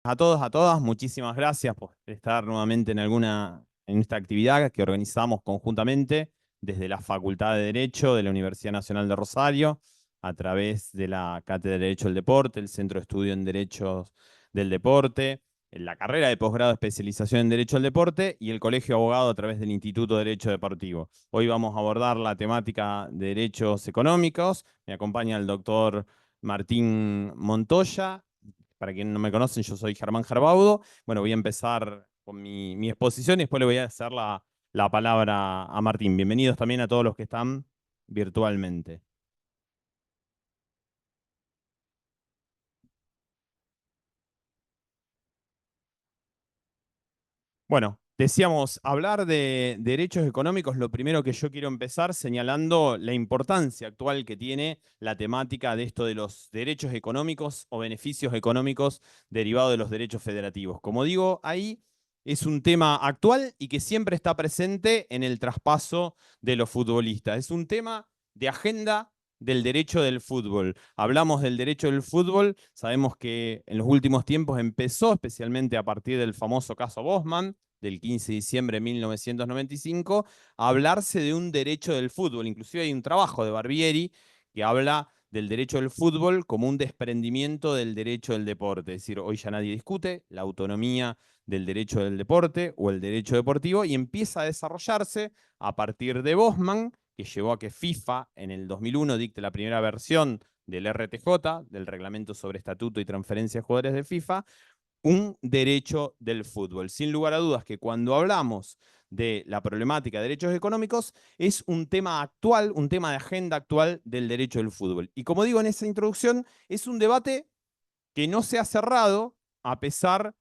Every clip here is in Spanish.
A todos, a todas, muchísimas gracias por estar nuevamente en esta actividad que organizamos conjuntamente desde la Facultad de Derecho de la Universidad Nacional de Rosario, a través de la Cátedra de Derecho del Deporte, el Centro de Estudio en Derechos del Deporte, en la carrera de posgrado de especialización en Derecho del Deporte y el Colegio de Abogado a través del Instituto de Derecho Deportivo. Hoy vamos a abordar la temática de derechos económicos. Me acompaña el doctor Martín Montoya. Para quien no me conocen, yo soy Germán Gerbaudo. Bueno, voy a empezar con mi exposición y después le voy a hacer la palabra a Martín. Bienvenidos también a todos los que están virtualmente. Bueno, decíamos, hablar de derechos económicos, lo primero que yo quiero empezar señalando la importancia actual que tiene la temática de esto de los derechos económicos o beneficios económicos derivados de los derechos federativos. Como digo, ahí es un tema actual y que siempre está presente en el traspaso de los futbolistas. Es un tema de agenda del derecho del fútbol. Hablamos del derecho del fútbol, sabemos que en los últimos tiempos empezó, especialmente a partir del famoso caso Bosman, del 15 de diciembre de 1995, a hablarse de un derecho del fútbol. Inclusive hay un trabajo de Barbieri que habla del derecho del fútbol como un desprendimiento del derecho del deporte. Es decir, hoy ya nadie discute la autonomía del derecho del deporte o el derecho deportivo y empieza a desarrollarse a partir de Bosman, que llevó a que FIFA en el 2001 dicte la primera versión del RTJ, del Reglamento sobre Estatuto y Transferencia de Jugadores de FIFA, un derecho del fútbol. Sin lugar a dudas que cuando hablamos de la problemática de derechos económicos, es un tema actual, un tema de agenda actual del derecho del fútbol. Y como digo en esa introducción, es un debate que no se ha cerrado a pesar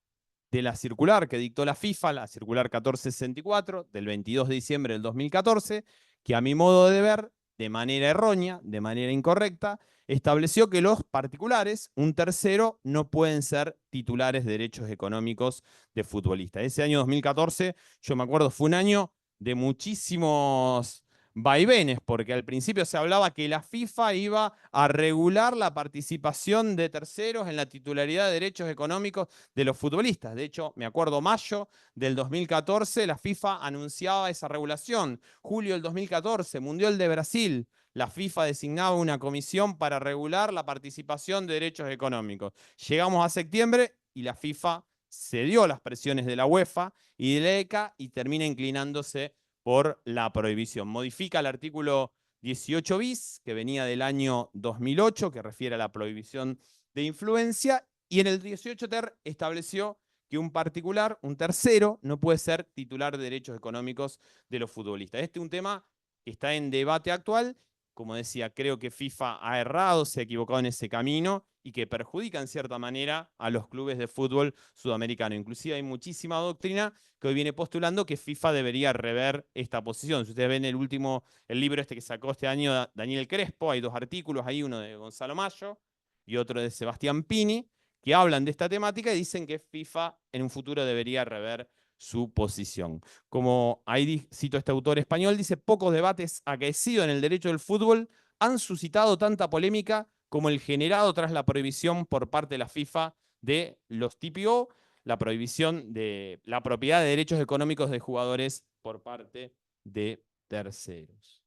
de la circular que dictó la FIFA, la circular 1464 del 22 de diciembre del 2014, que a mi modo de ver, de manera errónea, de manera incorrecta, estableció que los particulares, un tercero, no pueden ser titulares de derechos económicos de futbolistas. Ese año 2014, yo me acuerdo, fue un año de muchísimos vaivenes, porque al principio se hablaba que la FIFA iba a regular la participación de terceros en la titularidad de derechos económicos de los futbolistas. De hecho, me acuerdo, mayo del 2014, la FIFA anunciaba esa regulación. Julio del 2014, Mundial de Brasil, la FIFA designaba una comisión para regular la participación de derechos económicos. Llegamos a septiembre y la FIFA cedió a las presiones de la UEFA y de la ECA y termina inclinándose por la prohibición. Modifica el artículo 18 bis, que venía del año 2008, que refiere a la prohibición de influencia, y en el 18 ter estableció que un particular, un tercero, no puede ser titular de derechos económicos de los futbolistas. Este es un tema que está en debate actual. Como decía, creo que FIFA ha errado, se ha equivocado en ese camino y que perjudica en cierta manera a los clubes de fútbol sudamericano. Inclusive hay muchísima doctrina que hoy viene postulando que FIFA debería rever esta posición. Si ustedes ven el libro este que sacó este año Daniel Crespo, hay dos artículos, hay uno de Gonzalo Mayo y otro de Sebastián Pini, que hablan de esta temática y dicen que FIFA en un futuro debería rever su posición. Como ahí cito a este autor español, dice, pocos debates acaecidos en el derecho del fútbol han suscitado tanta polémica como el generado tras la prohibición por parte de la FIFA de los TPO, la prohibición de la propiedad de derechos económicos de jugadores por parte de terceros.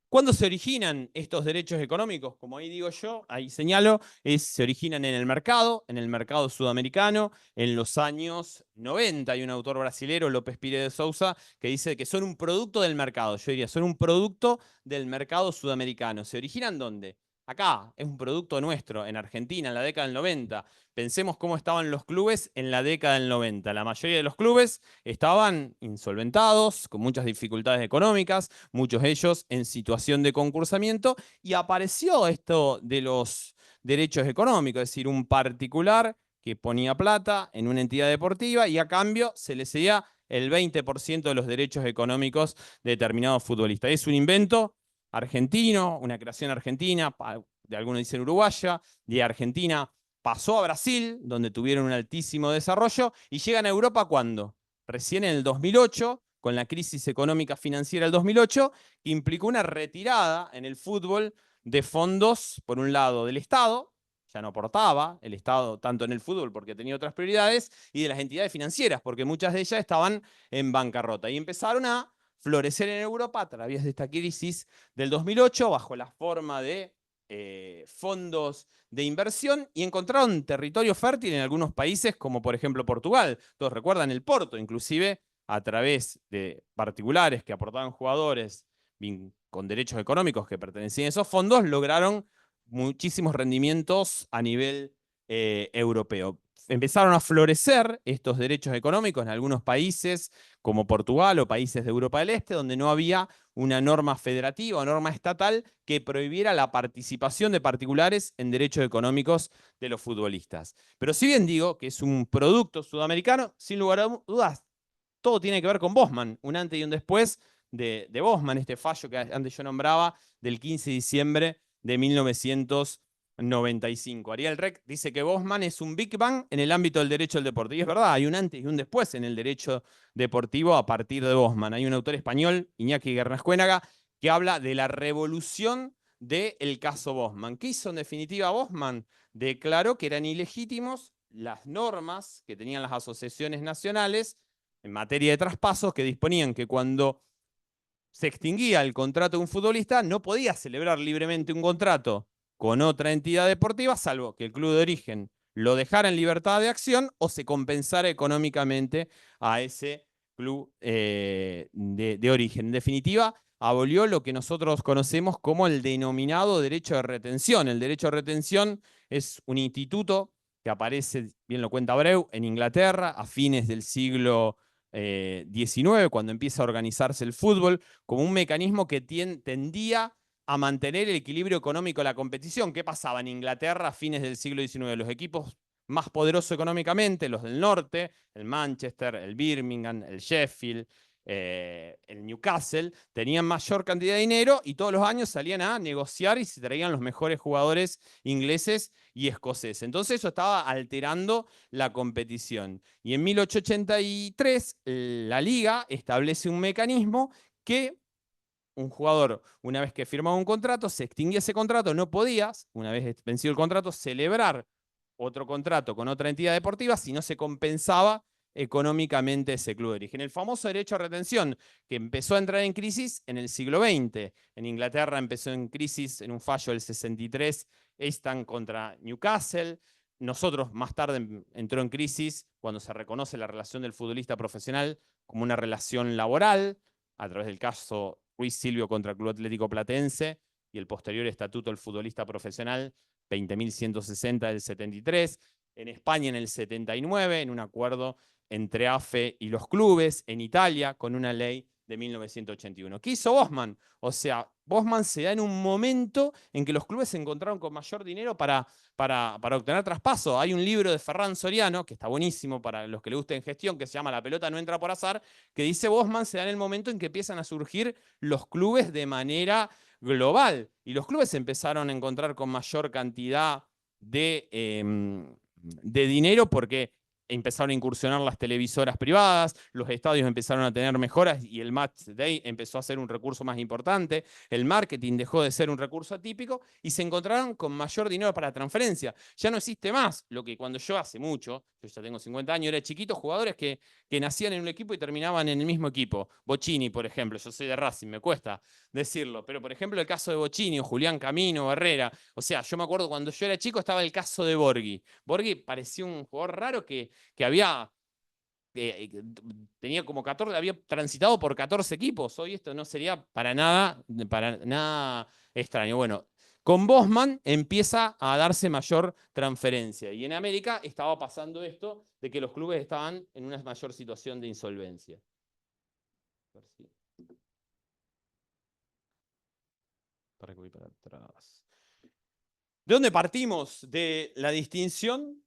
¿Cuándo se originan estos derechos económicos? Como ahí digo yo, ahí señalo, se originan en el mercado sudamericano, en los años 90. Hay un autor brasilero, López Pires de Souza, que dice que son un producto del mercado. Yo diría, son un producto del mercado sudamericano. ¿Se originan dónde? Acá, es un producto nuestro, en Argentina, en la década del 90. Pensemos cómo estaban los clubes en la década del 90. La mayoría de los clubes estaban insolventados, con muchas dificultades económicas, muchos de ellos en situación de concursamiento, y apareció esto de los derechos económicos, es decir, un particular que ponía plata en una entidad deportiva y a cambio se le cedía el 20% de los derechos económicos de determinados futbolistas. Es un invento argentino, una creación argentina, de algunos dicen uruguaya, de Argentina pasó a Brasil, donde tuvieron un altísimo desarrollo, y llegan a Europa ¿cuándo? Recién en el 2008, con la crisis económica financiera del 2008, que implicó una retirada en el fútbol de fondos, por un lado, del Estado, ya no aportaba el Estado tanto en el fútbol porque tenía otras prioridades, y de las entidades financieras, porque muchas de ellas estaban en bancarrota. Y empezaron a florecer en Europa a través de esta crisis del 2008 bajo la forma de fondos de inversión, y encontraron territorio fértil en algunos países como por ejemplo Portugal. Todos recuerdan el Porto, inclusive a través de particulares que aportaban jugadores con derechos económicos que pertenecían a esos fondos, lograron muchísimos rendimientos a nivel europeo. Empezaron a florecer estos derechos económicos en algunos países como Portugal o países de Europa del Este, donde no había una norma federativa o norma estatal que prohibiera la participación de particulares en derechos económicos de los futbolistas. Pero si bien digo que es un producto sudamericano, sin lugar a dudas, todo tiene que ver con Bosman, un antes y un después de Bosman, este fallo que antes yo nombraba del 15 de diciembre de 1995. Ariel Reck dice que Bosman es un Big Bang en el ámbito del derecho del deporte. Y es verdad, hay un antes y un después en el derecho deportivo a partir de Bosman. Hay un autor español, Iñaki Guernescuénaga, que habla de la revolución del caso Bosman. ¿Qué hizo en definitiva Bosman? Declaró que eran ilegítimos las normas que tenían las asociaciones nacionales en materia de traspasos, que disponían que cuando se extinguía el contrato de un futbolista, no podía celebrar libremente un contrato con otra entidad deportiva, salvo que el club de origen lo dejara en libertad de acción o se compensara económicamente a ese club de origen. En definitiva, abolió lo que nosotros conocemos como el denominado derecho de retención. El derecho de retención es un instituto que aparece, bien lo cuenta Abreu, en Inglaterra a fines del siglo XIX, cuando empieza a organizarse el fútbol, como un mecanismo que tendía a mantener el equilibrio económico de la competición. ¿Qué pasaba en Inglaterra a fines del siglo XIX? Los equipos más poderosos económicamente, los del norte, el Manchester, el Birmingham, el Sheffield, el Newcastle, tenían mayor cantidad de dinero y todos los años salían a negociar y se traían los mejores jugadores ingleses y escoceses. Entonces eso estaba alterando la competición. Y en 1883 la liga establece un mecanismo que un jugador, una vez que firmaba un contrato, se extinguía ese contrato, no podías, una vez vencido el contrato, celebrar otro contrato con otra entidad deportiva si no se compensaba económicamente ese club de origen. El famoso derecho a retención, que empezó a entrar en crisis en el siglo XX. En Inglaterra empezó en crisis en un fallo del 63, Easton contra Newcastle. Nosotros más tarde entró en crisis cuando se reconoce la relación del futbolista profesional como una relación laboral, a través del caso Ruiz Silvio contra el Club Atlético Platense y el posterior estatuto del futbolista profesional 20.160 del 73. En España en el 79, en un acuerdo entre AFE y los clubes. En Italia, con una ley de 1981. ¿Qué hizo Bosman? O sea, Bosman se da en un momento en que los clubes se encontraron con mayor dinero para obtener traspaso. Hay un libro de Ferran Soriano, que está buenísimo para los que le gusten gestión, que se llama La pelota no entra por azar, que dice Bosman se da en el momento en que empiezan a surgir los clubes de manera global. Y los clubes empezaron a encontrar con mayor cantidad de dinero porque empezaron a incursionar las televisoras privadas, los estadios empezaron a tener mejoras y el match day empezó a ser un recurso más importante, el marketing dejó de ser un recurso atípico y se encontraron con mayor dinero para transferencia. Ya no existe más lo que cuando yo hace mucho, yo ya tengo 50 años, era chiquito, jugadores que nacían en un equipo y terminaban en el mismo equipo. Bocini, por ejemplo, yo soy de Racing, me cuesta decirlo, pero por ejemplo el caso de Bocini o Julián Camino, Herrera, o sea, yo me acuerdo cuando yo era chico estaba el caso de Borghi. Borghi parecía un jugador raro que había tenía como 14, había transitado por 14 equipos. Hoy esto no sería para nada extraño. Bueno, con Bosman empieza a darse mayor transferencia. Y en América estaba pasando esto de que los clubes estaban en una mayor situación de insolvencia. Para que voy para atrás. ¿De dónde partimos? De la distinción,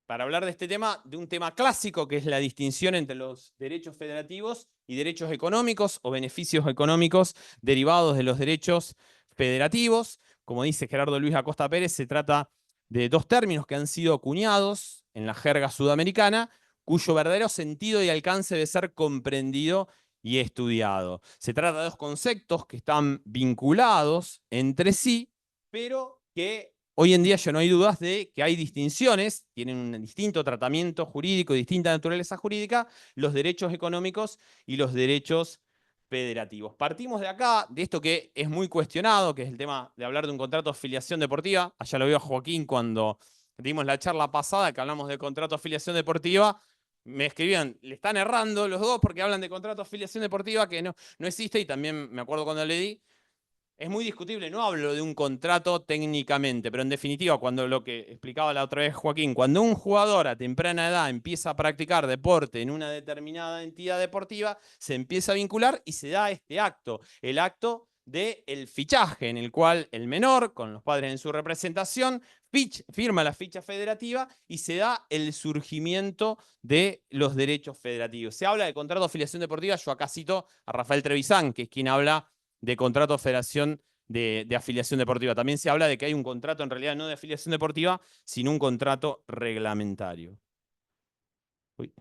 para hablar de este tema, de un tema clásico que es la distinción entre los derechos federativos y derechos económicos o beneficios económicos derivados de los derechos federativos. Como dice Gerardo Luis Acosta Pérez, se trata de dos términos que han sido acuñados en la jerga sudamericana, cuyo verdadero sentido y alcance debe ser comprendido y estudiado. Se trata de dos conceptos que están vinculados entre sí, pero que hoy en día ya no hay dudas de que hay distinciones, tienen un distinto tratamiento jurídico, distinta naturaleza jurídica, los derechos económicos y los derechos federativos. Partimos de acá, de esto que es muy cuestionado, que es el tema de hablar de un contrato de afiliación deportiva. Allá lo vio Joaquín cuando dimos la charla pasada, que hablamos de contrato de afiliación deportiva. Me escribían, le están errando los dos porque hablan de contrato de afiliación deportiva que no existe, y también me acuerdo cuando le di. Es muy discutible, no hablo de un contrato técnicamente, pero en definitiva, cuando lo que explicaba la otra vez Joaquín, cuando un jugador a temprana edad empieza a practicar deporte en una determinada entidad deportiva, se empieza a vincular y se da este acto, el acto del fichaje, en el cual el menor, con los padres en su representación, firma la ficha federativa y se da el surgimiento de los derechos federativos. Se habla de contrato de afiliación deportiva, yo acá cito a Rafael Trevisan, que es quien habla de contrato de federación de afiliación deportiva. También se habla de que hay un contrato en realidad no de afiliación deportiva, sino un contrato reglamentario. Uy.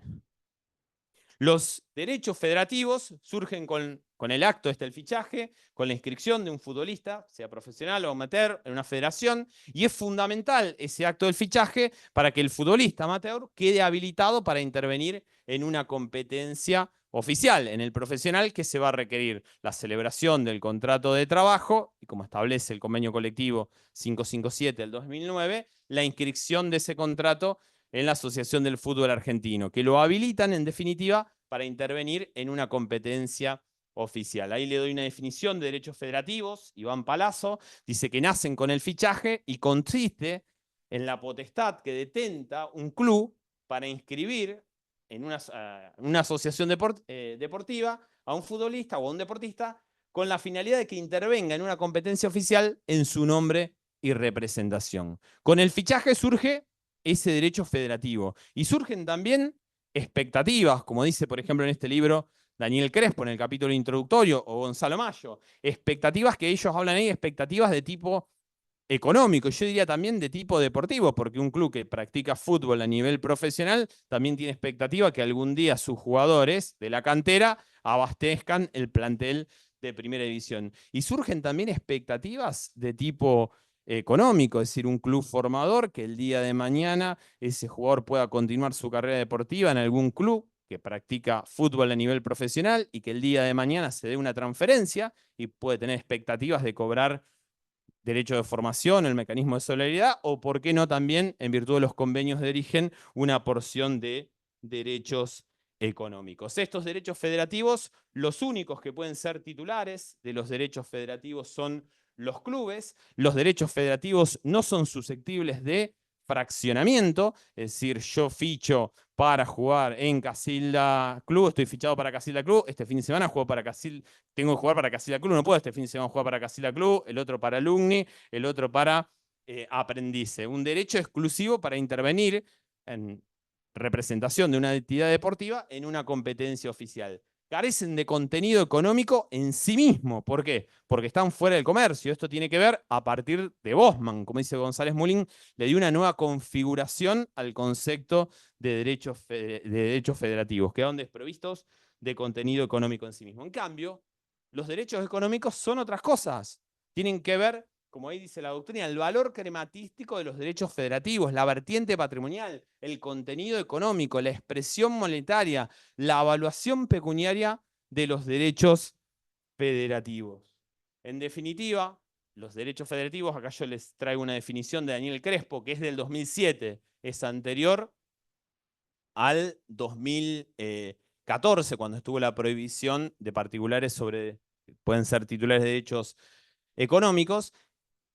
Los derechos federativos surgen con el acto el fichaje, con la inscripción de un futbolista, sea profesional o amateur, en una federación, y es fundamental ese acto del fichaje para que el futbolista amateur quede habilitado para intervenir en una competencia oficial, en el profesional, que se va a requerir la celebración del contrato de trabajo, y como establece el convenio colectivo 557 del 2009, la inscripción de ese contrato en la Asociación del Fútbol Argentino, que lo habilitan, en definitiva, para intervenir en una competencia oficial. Ahí le doy una definición de derechos federativos. Iván Palazzo dice que nacen con el fichaje y consiste en la potestad que detenta un club para inscribir en una asociación deportiva a un futbolista o a un deportista con la finalidad de que intervenga en una competencia oficial en su nombre y representación. Con el fichaje surge ese derecho federativo y surgen también expectativas, como dice, por ejemplo, en este libro Daniel Crespo, en el capítulo introductorio, o Gonzalo Mayo, expectativas que ellos hablan ahí, expectativas de tipo económico, yo diría también de tipo deportivo, porque un club que practica fútbol a nivel profesional también tiene expectativa que algún día sus jugadores de la cantera abastezcan el plantel de primera división. Y surgen también expectativas de tipo económico, es decir, un club formador que el día de mañana ese jugador pueda continuar su carrera deportiva en algún club que practica fútbol a nivel profesional y que el día de mañana se dé una transferencia y puede tener expectativas de cobrar derecho de formación, el mecanismo de solidaridad, o por qué no también, en virtud de los convenios de origen, una porción de derechos económicos. Estos derechos federativos, los únicos que pueden ser titulares de los derechos federativos son los clubes. Los derechos federativos no son susceptibles de fraccionamiento, es decir, yo ficho para jugar en Casilda Club, estoy fichado para Casilda Club, este fin de semana juego para Casilda, tengo que jugar para Casilda Club, no puedo este fin de semana jugar para Casilda Club, el otro para Alumni, el otro para Aprendice. Un derecho exclusivo para intervenir en representación de una entidad deportiva en una competencia oficial. Carecen de contenido económico en sí mismo. ¿Por qué? Porque están fuera del comercio. Esto tiene que ver a partir de Bosman, como dice González Molín, le dio una nueva configuración al concepto de derechos federativos. Quedaron desprovistos de contenido económico en sí mismo. En cambio, los derechos económicos son otras cosas. Tienen que ver, como ahí dice la doctrina, el valor crematístico de los derechos federativos, la vertiente patrimonial, el contenido económico, la expresión monetaria, la evaluación pecuniaria de los derechos federativos. En definitiva, los derechos federativos, acá yo les traigo una definición de Daniel Crespo, que es del 2007, es anterior al 2014, cuando estuvo la prohibición de particulares sobre, pueden ser titulares de derechos económicos.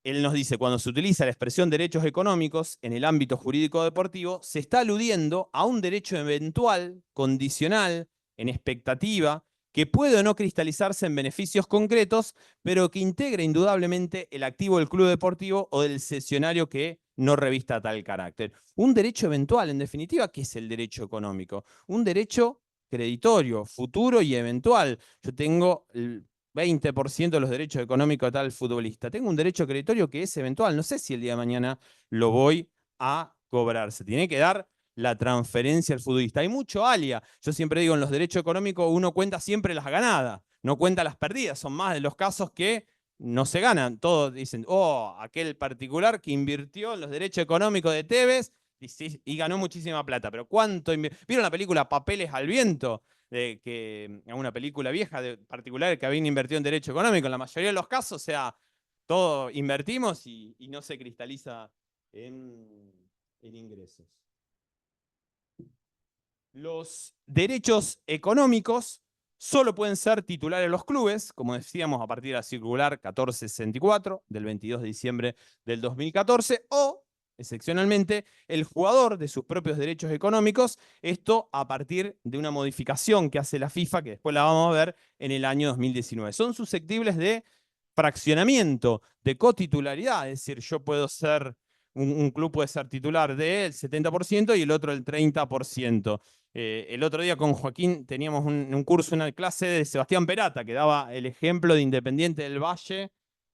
Él nos dice, cuando se utiliza la expresión derechos económicos en el ámbito jurídico deportivo, se está aludiendo a un derecho eventual, condicional, en expectativa, que puede o no cristalizarse en beneficios concretos, pero que integra indudablemente el activo del club deportivo o del cesionario que no revista tal carácter. Un derecho eventual, en definitiva, ¿qué es el derecho económico? Un derecho creditorio, futuro y eventual. Yo tengo el 20% de los derechos económicos de tal futbolista. Tengo un derecho creditorio que es eventual. No sé si el día de mañana lo voy a cobrar. Se tiene que dar la transferencia al futbolista. Hay mucho alia. Yo siempre digo, en los derechos económicos uno cuenta siempre las ganadas, no cuenta las perdidas. Son más de los casos que no se ganan. Todos dicen, oh, aquel particular que invirtió en los derechos económicos de Tevez y ganó muchísima plata. Pero ¿cuánto ¿Vieron la película Papeles al Viento? Una película vieja de particular que habían invertido en derecho económico. En la mayoría de los casos, o sea, todo invertimos y no se cristaliza en ingresos. Los derechos económicos solo pueden ser titulares los clubes, como decíamos, a partir de la circular 1464 del 22 de diciembre del 2014, o, excepcionalmente, el jugador de sus propios derechos económicos, esto a partir de una modificación que hace la FIFA, que después la vamos a ver en el año 2019. Son susceptibles de fraccionamiento, de cotitularidad, es decir, yo puedo ser, un club puede ser titular del 70% y el otro el 30%. El otro día con Joaquín teníamos un curso, una clase de Sebastián Perata, que daba el ejemplo de Independiente del Valle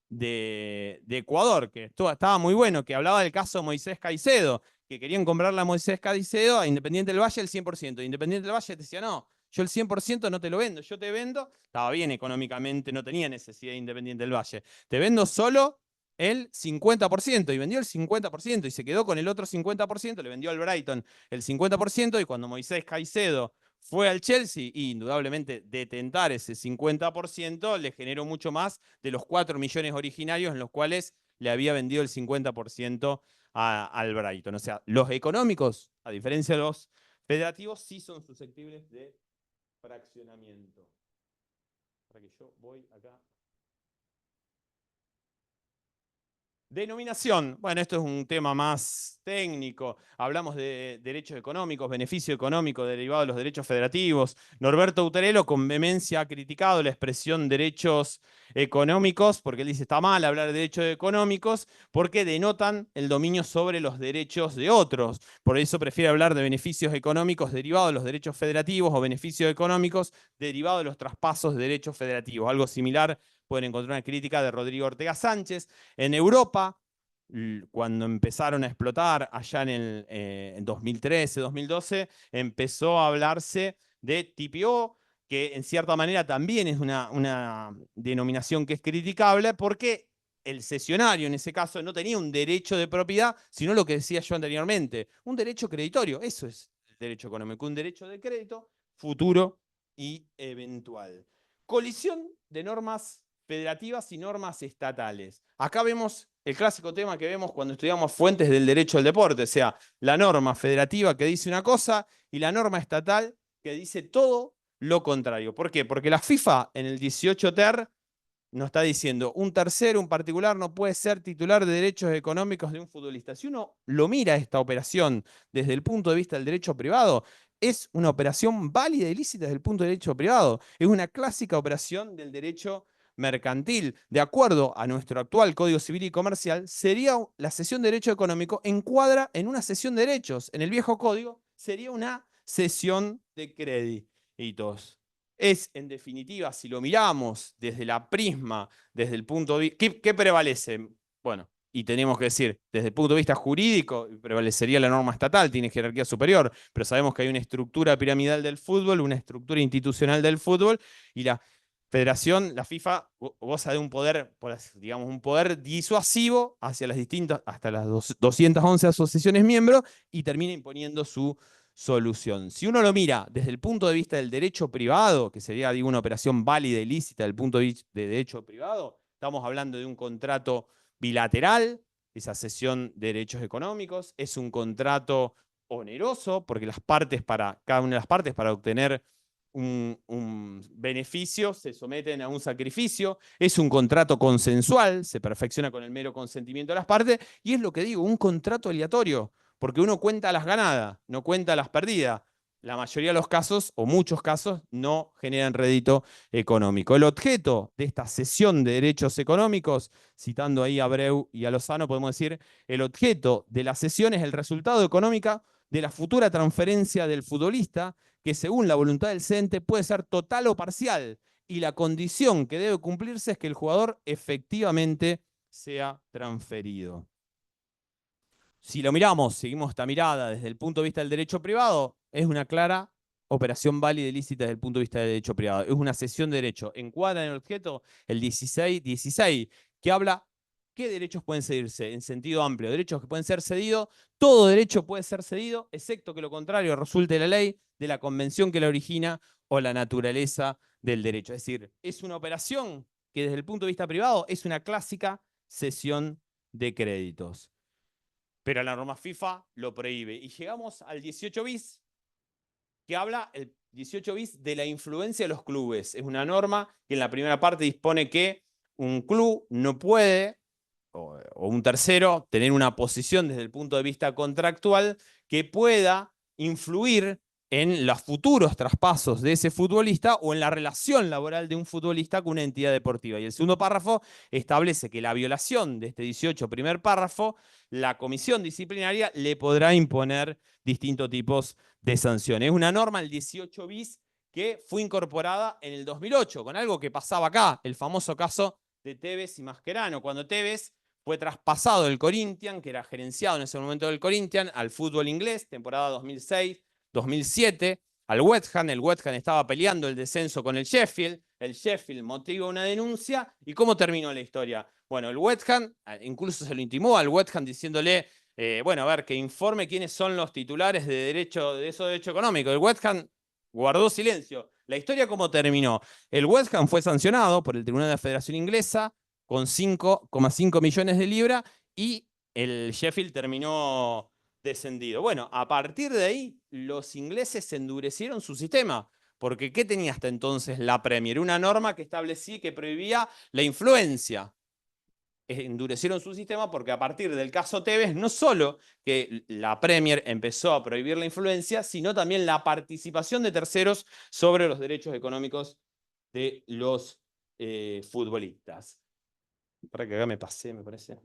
de Ecuador, que estaba muy bueno, que hablaba del caso Moisés Caicedo, que querían comprarle a Moisés Caicedo a Independiente del Valle el 100%. Independiente del Valle decía, no, yo el 100% no te lo vendo, yo te vendo, estaba bien económicamente, no tenía necesidad de Independiente del Valle, te vendo solo el 50%, y vendió el 50%, y se quedó con el otro 50%, le vendió al Brighton el 50%, y cuando Moisés Caicedo fue al Chelsea, y indudablemente detentar ese 50% le generó mucho más de los 4 millones originarios en los cuales le había vendido el 50% al Brighton. O sea, los económicos, a diferencia de los federativos, sí son susceptibles de fraccionamiento. Para que yo voy acá. Denominación. Bueno, esto es un tema más técnico. Hablamos de derechos económicos, beneficio económico derivado de los derechos federativos. Norberto Uterelo con vehemencia ha criticado la expresión derechos económicos, porque él dice está mal hablar de derechos económicos, porque denotan el dominio sobre los derechos de otros. Por eso prefiere hablar de beneficios económicos derivados de los derechos federativos o beneficios económicos derivados de los traspasos de derechos federativos. Algo similar pueden encontrar una crítica de Rodrigo Ortega Sánchez. En Europa, cuando empezaron a explotar allá en 2013, 2012, empezó a hablarse de TPO, que en cierta manera también es una denominación que es criticable porque el cesionario en ese caso no tenía un derecho de propiedad, sino lo que decía yo anteriormente, un derecho creditorio. Eso es el derecho económico, un derecho de crédito futuro y eventual. Colisión de normas federativas y normas estatales. Acá vemos el clásico tema que vemos cuando estudiamos fuentes del derecho al deporte, o sea, la norma federativa que dice una cosa y la norma estatal que dice todo lo contrario. ¿Por qué? Porque la FIFA en el 18 ter nos está diciendo un tercero, un particular, no puede ser titular de derechos económicos de un futbolista. Si uno lo mira esta operación desde el punto de vista del derecho privado, es una operación válida y lícita desde el punto de derecho privado. Es una clásica operación del derecho mercantil. De acuerdo a nuestro actual Código Civil y Comercial, sería la cesión de derecho económico encuadra en una cesión de derechos. En el viejo código sería una cesión de créditos. Es, en definitiva, si lo miramos desde la prisma, desde el punto de vista... ¿Qué prevalece? Bueno, y tenemos que decir, desde el punto de vista jurídico, prevalecería la norma estatal, tiene jerarquía superior, pero sabemos que hay una estructura piramidal del fútbol, una estructura institucional del fútbol, y la Federación, la FIFA, goza de un poder, digamos, un poder disuasivo hacia las distintas, hasta las 211 asociaciones miembros, y termina imponiendo su solución. Si uno lo mira desde el punto de vista del derecho privado, que sería, digo, una operación válida y lícita desde el punto de derecho privado, estamos hablando de un contrato bilateral, esa cesión de derechos económicos, es un contrato oneroso, porque cada una de las partes para obtener un beneficio se someten a un sacrificio, es un contrato consensual, se perfecciona con el mero consentimiento de las partes, y es lo que digo, un contrato aleatorio, porque uno cuenta las ganadas, no cuenta las perdidas. La mayoría de los casos, o muchos casos, no generan rédito económico. El objeto de esta cesión de derechos económicos, citando ahí a Abreu y a Lozano, podemos decir, el objeto de la cesión es el resultado económico de la futura transferencia del futbolista, que según la voluntad del cedente puede ser total o parcial, y la condición que debe cumplirse es que el jugador efectivamente sea transferido. Si lo miramos, seguimos esta mirada desde el punto de vista del derecho privado, es una clara operación válida y lícita desde el punto de vista del derecho privado. Es una cesión de derecho. Encuadra en el objeto el 16, que habla qué derechos pueden cedirse en sentido amplio, derechos que pueden ser cedidos, todo derecho puede ser cedido, excepto que lo contrario resulte de la ley, de la convención que la origina o la naturaleza del derecho. Es decir, es una operación que desde el punto de vista privado es una clásica cesión de créditos. Pero la norma FIFA lo prohíbe. Y llegamos al 18 bis, que habla el 18 bis de la influencia de los clubes. Es una norma que en la primera parte dispone que un club no puede, o un tercero, tener una posición desde el punto de vista contractual que pueda influir en los futuros traspasos de ese futbolista o en la relación laboral de un futbolista con una entidad deportiva. Y el segundo párrafo establece que la violación de este 18 primer párrafo, la comisión disciplinaria le podrá imponer distintos tipos de sanciones. Es una norma, el 18 bis, que fue incorporada en el 2008, con algo que pasaba acá, el famoso caso de Tevez y Mascherano, cuando Tevez fue traspasado del Corinthians, que era gerenciado en ese momento del Corinthians, al fútbol inglés, temporada 2006-2007, al West Ham. El West Ham estaba peleando el descenso con el Sheffield motiva una denuncia. ¿Y cómo terminó la historia? Bueno, el West Ham incluso se lo intimó al West Ham diciéndole, bueno, a ver, que informe quiénes son los titulares de esos derechos económicos. El West Ham guardó silencio. La historia, ¿cómo terminó? El West Ham fue sancionado por el Tribunal de la Federación Inglesa con 5,5 millones de libras y el Sheffield terminó descendido. Bueno, a partir de ahí, los ingleses endurecieron su sistema. Porque ¿qué tenía hasta entonces la Premier? Una norma que establecía y que prohibía la influencia. Endurecieron su sistema porque a partir del caso Tevez, no solo que la Premier empezó a prohibir la influencia, sino también la participación de terceros sobre los derechos económicos de los futbolistas. Para que acá me pasé, me parece.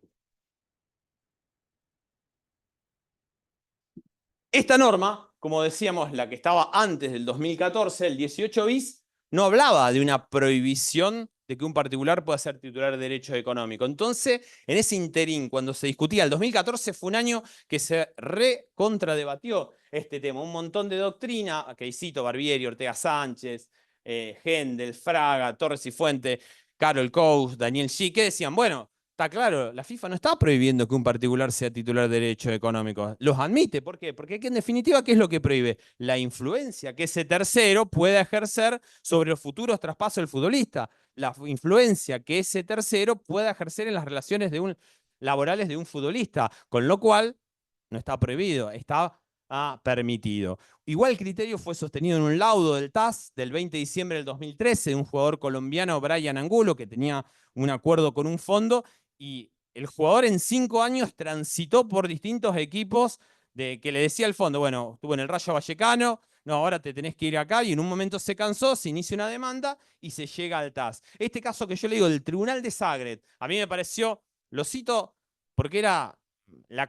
Esta norma, como decíamos, la que estaba antes del 2014, el 18 bis, no hablaba de una prohibición de que un particular pueda ser titular de derecho económico. Entonces, en ese interín, cuando se discutía, el 2014 fue un año que se recontradebatió este tema. Un montón de doctrina, que cito Barbieri, Ortega Sánchez, Hendel, Fraga, Torres y Fuente, Carol Coase, Daniel Xi, que decían, bueno, está claro, la FIFA no está prohibiendo que un particular sea titular de derechos económicos. Los admite. ¿Por qué? Porque en definitiva, ¿qué es lo que prohíbe? La influencia que ese tercero pueda ejercer sobre los futuros traspasos del futbolista. La influencia que ese tercero pueda ejercer en las relaciones laborales de un futbolista. Con lo cual, no está prohibido, está permitido. Igual criterio fue sostenido en un laudo del TAS del 20 de diciembre del 2013 de un jugador colombiano, Brian Angulo, que tenía un acuerdo con un fondo, y el jugador en 5 años transitó por distintos equipos que le decía al fondo, bueno, estuvo en el Rayo Vallecano, no, ahora te tenés que ir acá, y en un momento se cansó, se inicia una demanda y se llega al TAS. Este caso que yo le digo, del Tribunal de Zagreb, a mí me pareció, lo cito porque la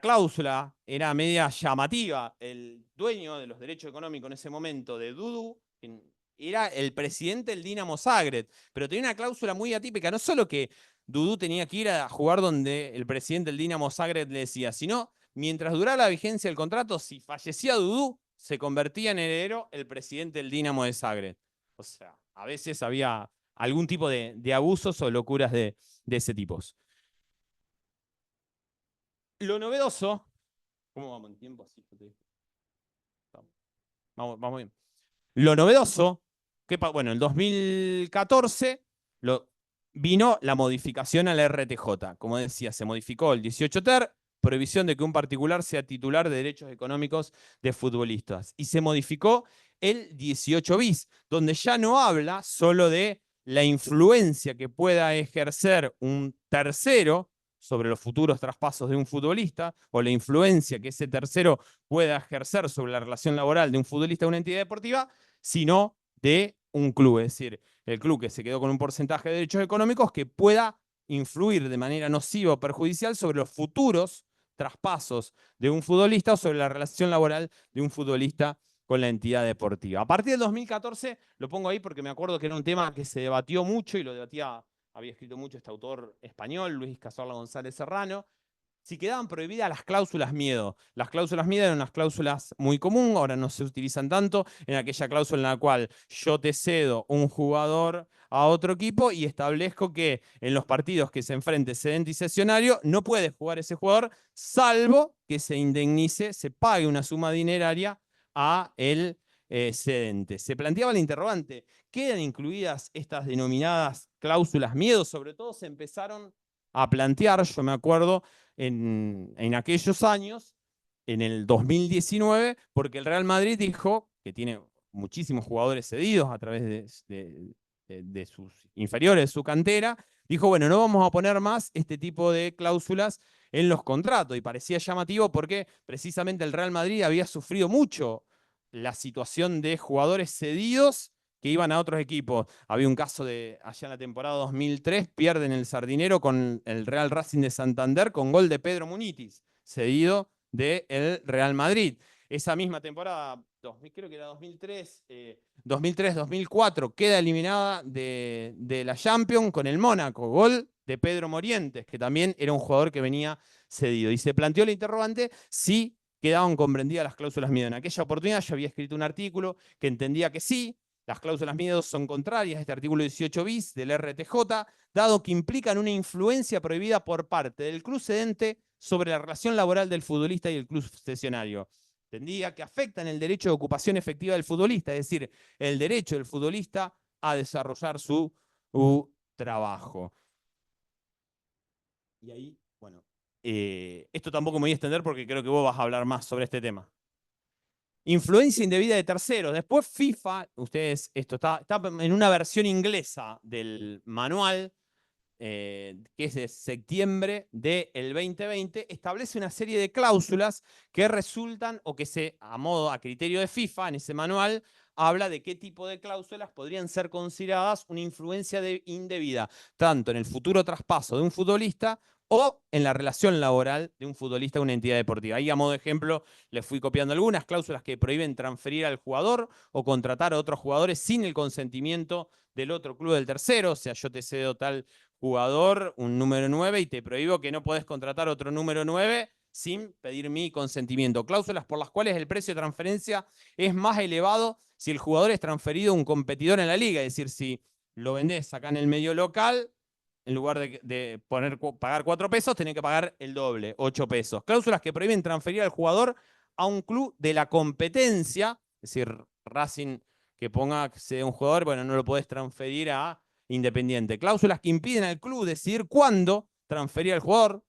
cláusula era media llamativa. El dueño de los derechos económicos en ese momento de Dudu era el presidente del Dinamo Zagreb, pero tenía una cláusula muy atípica, no solo que Dudu tenía que ir a jugar donde el presidente del Dinamo Zagreb le decía, sino mientras durara la vigencia del contrato, si fallecía Dudu, se convertía en heredero el presidente del Dinamo de Zagreb. O sea, a veces había algún tipo de abusos o locuras de ese tipo. Lo novedoso, ¿cómo vamos en tiempo? Así, vamos bien. Lo novedoso, bueno, en 2014 vino la modificación a la RTJ. Como decía, se modificó el 18 ter, prohibición de que un particular sea titular de derechos económicos de futbolistas. Y se modificó el 18 bis, donde ya no habla solo de la influencia que pueda ejercer un tercero sobre los futuros traspasos de un futbolista, o la influencia que ese tercero pueda ejercer sobre la relación laboral de un futbolista a una entidad deportiva, sino de un club. Es decir, el club que se quedó con un porcentaje de derechos económicos que pueda influir de manera nociva o perjudicial sobre los futuros traspasos de un futbolista o sobre la relación laboral de un futbolista con la entidad deportiva. A partir del 2014, lo pongo ahí porque me acuerdo que era un tema que se debatió mucho y lo debatía, había escrito mucho este autor español, Luis Cazorla González Serrano, si quedaban prohibidas las cláusulas miedo. Las cláusulas miedo eran unas cláusulas muy comunes, ahora no se utilizan tanto, en aquella cláusula en la cual yo te cedo un jugador a otro equipo y establezco que en los partidos que se enfrente cedente y cesionario no puede jugar ese jugador, salvo que se indemnice, se pague una suma dineraria a el cedente. Se planteaba el interrogante, ¿quedan incluidas estas denominadas cláusulas miedo? Sobre todo se empezaron a plantear, yo me acuerdo, en aquellos años, en el 2019, porque el Real Madrid dijo que tiene muchísimos jugadores cedidos a través de sus inferiores, de su cantera, dijo, bueno, no vamos a poner más este tipo de cláusulas en los contratos. Y parecía llamativo porque precisamente el Real Madrid había sufrido mucho la situación de jugadores cedidos que iban a otros equipos. Había un caso de allá en la temporada 2003, pierden el Sardinero con el Real Racing de Santander con gol de Pedro Munitis, cedido del Real Madrid. Esa misma temporada, creo que era 2003, 2003-2004, queda eliminada de la Champions con el Mónaco, gol de Pedro Morientes, que también era un jugador que venía cedido. Y se planteó el interrogante si quedaban comprendidas las cláusulas miedo. En aquella oportunidad yo había escrito un artículo que entendía que sí. Las cláusulas miedo son contrarias a este artículo 18 bis del RTJ, dado que implican una influencia prohibida por parte del club cedente sobre la relación laboral del futbolista y el club cesionario. Entendía que afectan el derecho de ocupación efectiva del futbolista, es decir, el derecho del futbolista a desarrollar su trabajo. Y ahí, bueno, esto tampoco me voy a extender porque creo que vos vas a hablar más sobre este tema. Influencia indebida de terceros. Después FIFA, esto está en una versión inglesa del manual, que es de septiembre del 2020, establece una serie de cláusulas que resultan o que a criterio de FIFA, en ese manual, habla de qué tipo de cláusulas podrían ser consideradas una influencia indebida, tanto en el futuro traspaso de un futbolista o en la relación laboral de un futbolista a una entidad deportiva. Ahí, a modo de ejemplo, les fui copiando algunas cláusulas que prohíben transferir al jugador o contratar a otros jugadores sin el consentimiento del otro club del tercero. O sea, yo te cedo tal jugador, un número 9, y te prohíbo que no podés contratar otro número 9 sin pedir mi consentimiento. Cláusulas por las cuales el precio de transferencia es más elevado si el jugador es transferido a un competidor en la liga. Es decir, si lo vendés acá en el medio local, en lugar de pagar 4 pesos, tenés que pagar el doble, 8 pesos. Cláusulas que prohíben transferir al jugador a un club de la competencia, es decir, Racing que ponga que sea un jugador, bueno, no lo podés transferir a Independiente. Cláusulas que impiden al club decidir cuándo transferir al jugador.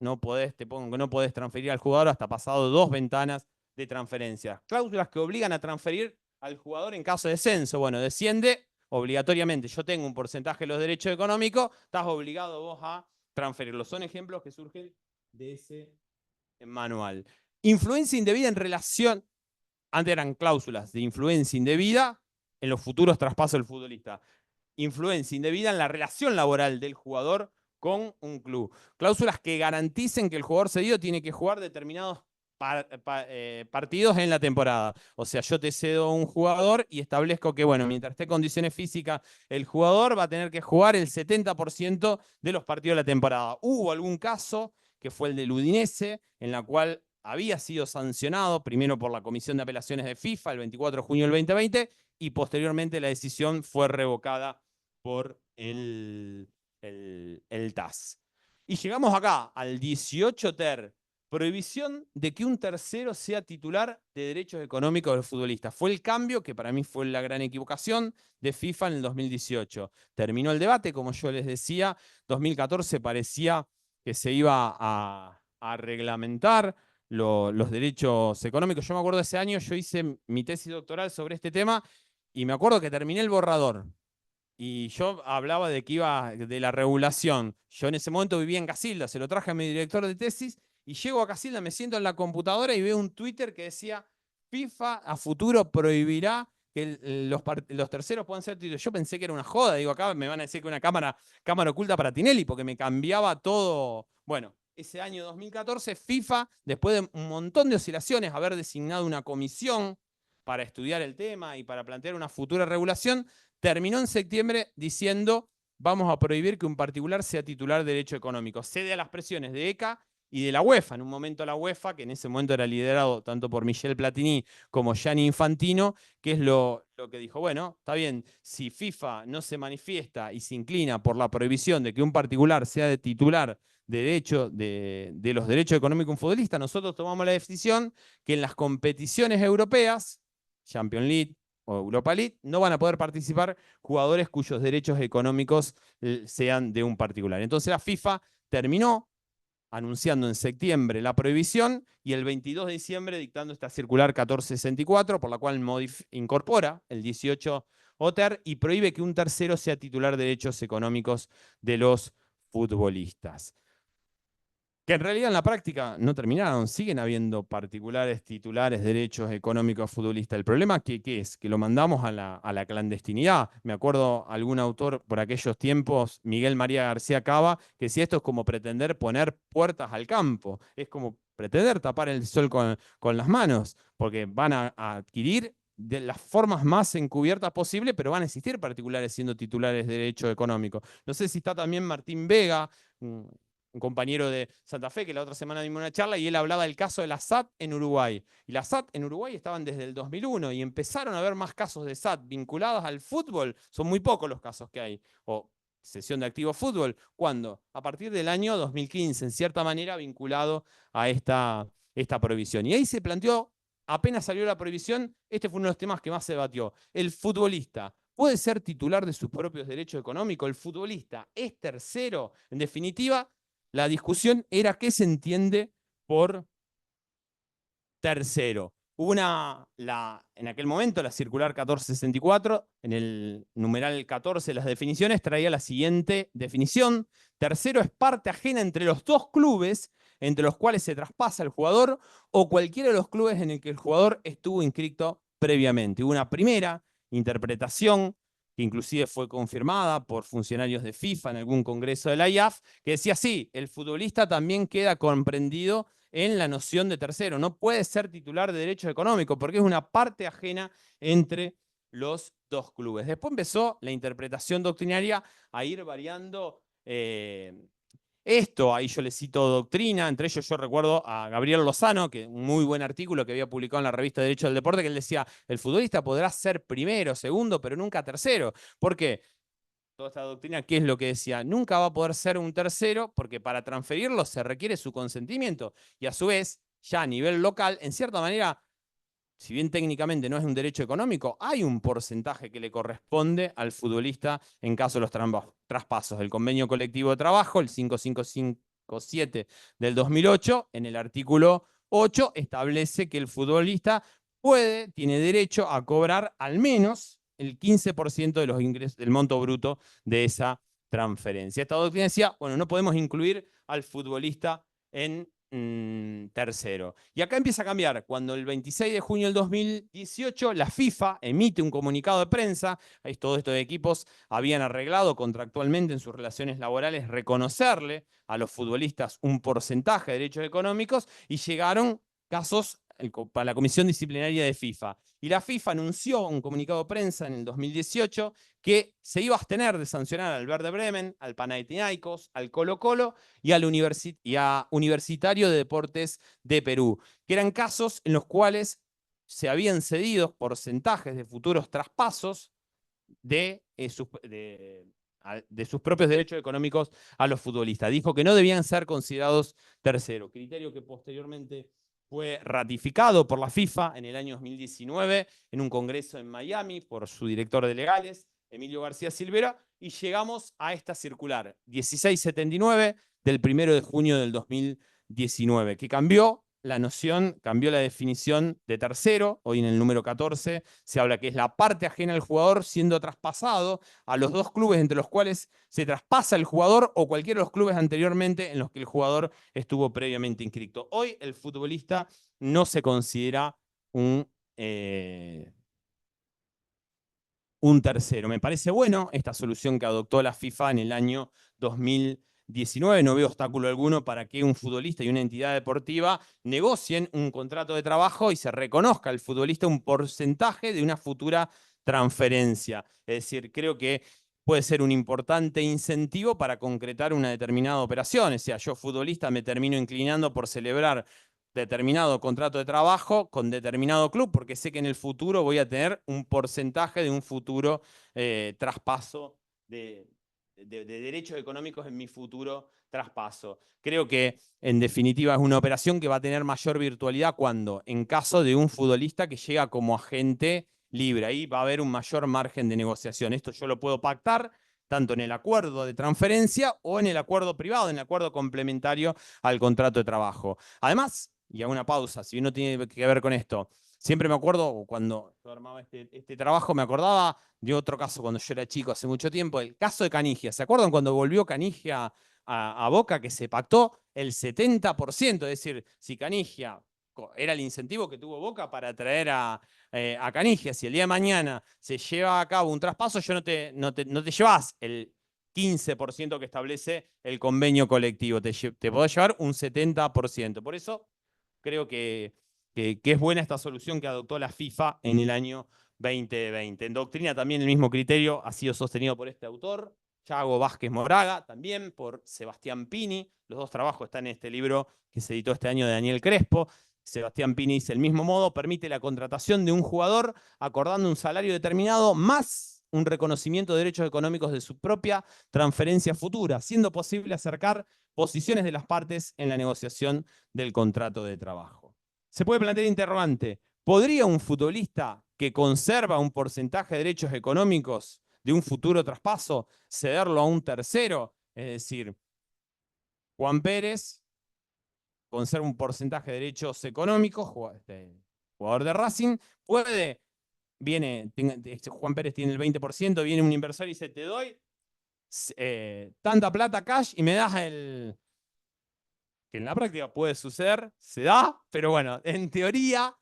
No podés, te pongo que no podés transferir al jugador hasta pasado 2 ventanas de transferencia. Cláusulas que obligan a transferir al jugador en caso de descenso. Bueno, desciende obligatoriamente. Yo tengo un porcentaje de los derechos económicos, estás obligado vos a transferirlos. Son ejemplos que surgen de ese manual. Influencia indebida en relación. Antes eran cláusulas de influencia indebida en los futuros traspasos del futbolista. Influencia indebida en la relación laboral del jugador con un club. Cláusulas que garanticen que el jugador cedido tiene que jugar determinados partidos en la temporada. O sea, yo te cedo un jugador y establezco que, bueno, mientras esté en condiciones físicas, el jugador va a tener que jugar el 70% de los partidos de la temporada. Hubo algún caso, que fue el del Udinese, en la cual había sido sancionado, primero por la Comisión de Apelaciones de FIFA, el 24 de junio del 2020, y posteriormente la decisión fue revocada por el TAS. Y llegamos acá, al 18 ter, prohibición de que un tercero sea titular de derechos económicos del futbolista. Fue el cambio, que para mí fue la gran equivocación, de FIFA en el 2018. Terminó el debate, como yo les decía, 2014 parecía que se iba a reglamentar los derechos económicos. Yo me acuerdo ese año, yo hice mi tesis doctoral sobre este tema y me acuerdo que terminé el borrador. Y yo hablaba de que iba de la regulación. Yo en ese momento vivía en Casilda, se lo traje a mi director de tesis y llego a Casilda, me siento en la computadora y veo un Twitter que decía FIFA a futuro prohibirá que los terceros puedan ser titulares. Yo pensé que era una joda, digo, acá me van a decir que una cámara oculta para Tinelli, porque me cambiaba todo. Bueno, ese año 2014, FIFA, después de un montón de oscilaciones, haber designado una comisión para estudiar el tema y para plantear una futura regulación, terminó en septiembre diciendo: vamos a prohibir que un particular sea titular de derecho económico. Cede a las presiones de ECA y de la UEFA. En un momento la UEFA, que en ese momento era liderado tanto por Michel Platini como Gianni Infantino, que es lo que dijo, bueno, está bien, si FIFA no se manifiesta y se inclina por la prohibición de que un particular sea de titular de los derechos económicos de un futbolista, nosotros tomamos la decisión que en las competiciones europeas, Champions League o Europa League, no van a poder participar jugadores cuyos derechos económicos sean de un particular. Entonces la FIFA terminó anunciando en septiembre la prohibición y el 22 de diciembre dictando esta circular 1464, por la cual incorpora el 18 OTER y prohíbe que un tercero sea titular de derechos económicos de los futbolistas. Que en realidad en la práctica no terminaron, siguen habiendo particulares titulares derechos económicos futbolistas. El problema ¿qué es? Que lo mandamos a la clandestinidad. Me acuerdo algún autor por aquellos tiempos, Miguel María García Cava, que decía esto es como pretender poner puertas al campo, es como pretender tapar el sol con las manos, porque van a adquirir de las formas más encubiertas posible, pero van a existir particulares siendo titulares de derecho económico. No sé si está también Martín Vega, un compañero de Santa Fe, que la otra semana dimos una charla, y él hablaba del caso de la SAT en Uruguay. Y la SAT en Uruguay estaban desde el 2001 y empezaron a haber más casos de SAT vinculados al fútbol. Son muy pocos los casos que hay. O cesión de activo fútbol. ¿Cuándo? A partir del año 2015, en cierta manera vinculado a esta prohibición. Y ahí se planteó, apenas salió la prohibición, este fue uno de los temas que más se debatió. El futbolista puede ser titular de sus propios derechos económicos. El futbolista es tercero. En definitiva, la discusión era qué se entiende por tercero. En aquel momento, la circular 1464, en el numeral 14 de las definiciones, traía la siguiente definición. Tercero es parte ajena entre los dos clubes entre los cuales se traspasa el jugador o cualquiera de los clubes en el que el jugador estuvo inscrito previamente. Hubo una primera interpretación que inclusive fue confirmada por funcionarios de FIFA en algún congreso de la IAF, que decía, sí, el futbolista también queda comprendido en la noción de tercero. No puede ser titular de derechos económicos porque es una parte ajena entre los dos clubes. Después empezó la interpretación doctrinaria a ir variando esto. Ahí yo le cito doctrina, entre ellos yo recuerdo a Gabriel Lozano, que un muy buen artículo que había publicado en la revista Derecho del Deporte, que él decía, el futbolista podrá ser primero, segundo, pero nunca tercero. ¿Por qué? Toda esta doctrina, ¿qué es lo que decía? Nunca va a poder ser un tercero porque para transferirlo se requiere su consentimiento. Y a su vez, ya a nivel local, en cierta manera, si bien técnicamente no es un derecho económico, hay un porcentaje que le corresponde al futbolista en caso de los traspasos. El convenio colectivo de trabajo, el 5557 del 2008, en el artículo 8, establece que el futbolista tiene derecho a cobrar al menos el 15% de los ingresos, del monto bruto de esa transferencia. Esta doctrina decía, bueno, no podemos incluir al futbolista en tercero. Y acá empieza a cambiar. Cuando el 26 de junio del 2018 la FIFA emite un comunicado de prensa, todos estos equipos habían arreglado contractualmente en sus relaciones laborales reconocerle a los futbolistas un porcentaje de derechos económicos y llegaron casos para la Comisión Disciplinaria de FIFA. Y la FIFA anunció un comunicado de prensa en el 2018 que se iba a abstener de sancionar al Werder Bremen, al Panathinaikos, al Colo-Colo y a Universitario de Deportes de Perú, que eran casos en los cuales se habían cedido porcentajes de futuros traspasos de sus propios derechos económicos a los futbolistas. Dijo que no debían ser considerados terceros, criterio que posteriormente fue ratificado por la FIFA en el año 2019 en un congreso en Miami por su director de legales, Emilio García Silvera, y llegamos a esta circular 1679 del 1 de junio del 2019, que cambió la noción, cambió la definición de tercero. Hoy en el número 14 se habla que es la parte ajena al jugador siendo traspasado a los dos clubes entre los cuales se traspasa el jugador o cualquiera de los clubes anteriormente en los que el jugador estuvo previamente inscrito. Hoy el futbolista no se considera un tercero. Me parece bueno esta solución que adoptó la FIFA en el año 2019. No veo obstáculo alguno para que un futbolista y una entidad deportiva negocien un contrato de trabajo y se reconozca al futbolista un porcentaje de una futura transferencia. Es decir, creo que puede ser un importante incentivo para concretar una determinada operación. O sea, yo futbolista me termino inclinando por celebrar determinado contrato de trabajo con determinado club, porque sé que en el futuro voy a tener un porcentaje de un futuro traspaso de derechos económicos en mi futuro traspaso. Creo que, en definitiva, es una operación que va a tener mayor virtualidad cuando, en caso de un futbolista que llega como agente libre, ahí va a haber un mayor margen de negociación. Esto yo lo puedo pactar tanto en el acuerdo de transferencia o en el acuerdo privado, en el acuerdo complementario al contrato de trabajo. Además, y hago una pausa, si uno tiene que ver con esto, siempre me acuerdo, cuando yo armaba este trabajo, me acordaba de otro caso cuando yo era chico, hace mucho tiempo, el caso de Canigia. ¿Se acuerdan cuando volvió Canigia a Boca, que se pactó el 70%? Es decir, si Canigia era el incentivo que tuvo Boca para traer a Canigia, si el día de mañana se lleva a cabo un traspaso, no te llevas el 15% que establece el convenio colectivo, te podés llevar un 70%. Por eso creo que es buena esta solución que adoptó la FIFA en el año 2020. En doctrina también el mismo criterio ha sido sostenido por este autor, Yago Vázquez Moraga, también por Sebastián Pini. Los dos trabajos están en este libro que se editó este año de Daniel Crespo. Sebastián Pini dice: el mismo modo permite la contratación de un jugador acordando un salario determinado más un reconocimiento de derechos económicos de su propia transferencia futura, siendo posible acercar posiciones de las partes en la negociación del contrato de trabajo. Se puede plantear interrogante: ¿podría un futbolista que conserva un porcentaje de derechos económicos de un futuro traspaso cederlo a un tercero? Es decir, Juan Pérez conserva un porcentaje de derechos económicos, jugador de Racing, Juan Pérez tiene el 20%, viene un inversor y dice: te doy tanta plata cash y me das que en la práctica puede suceder, se da, pero bueno, en teoría,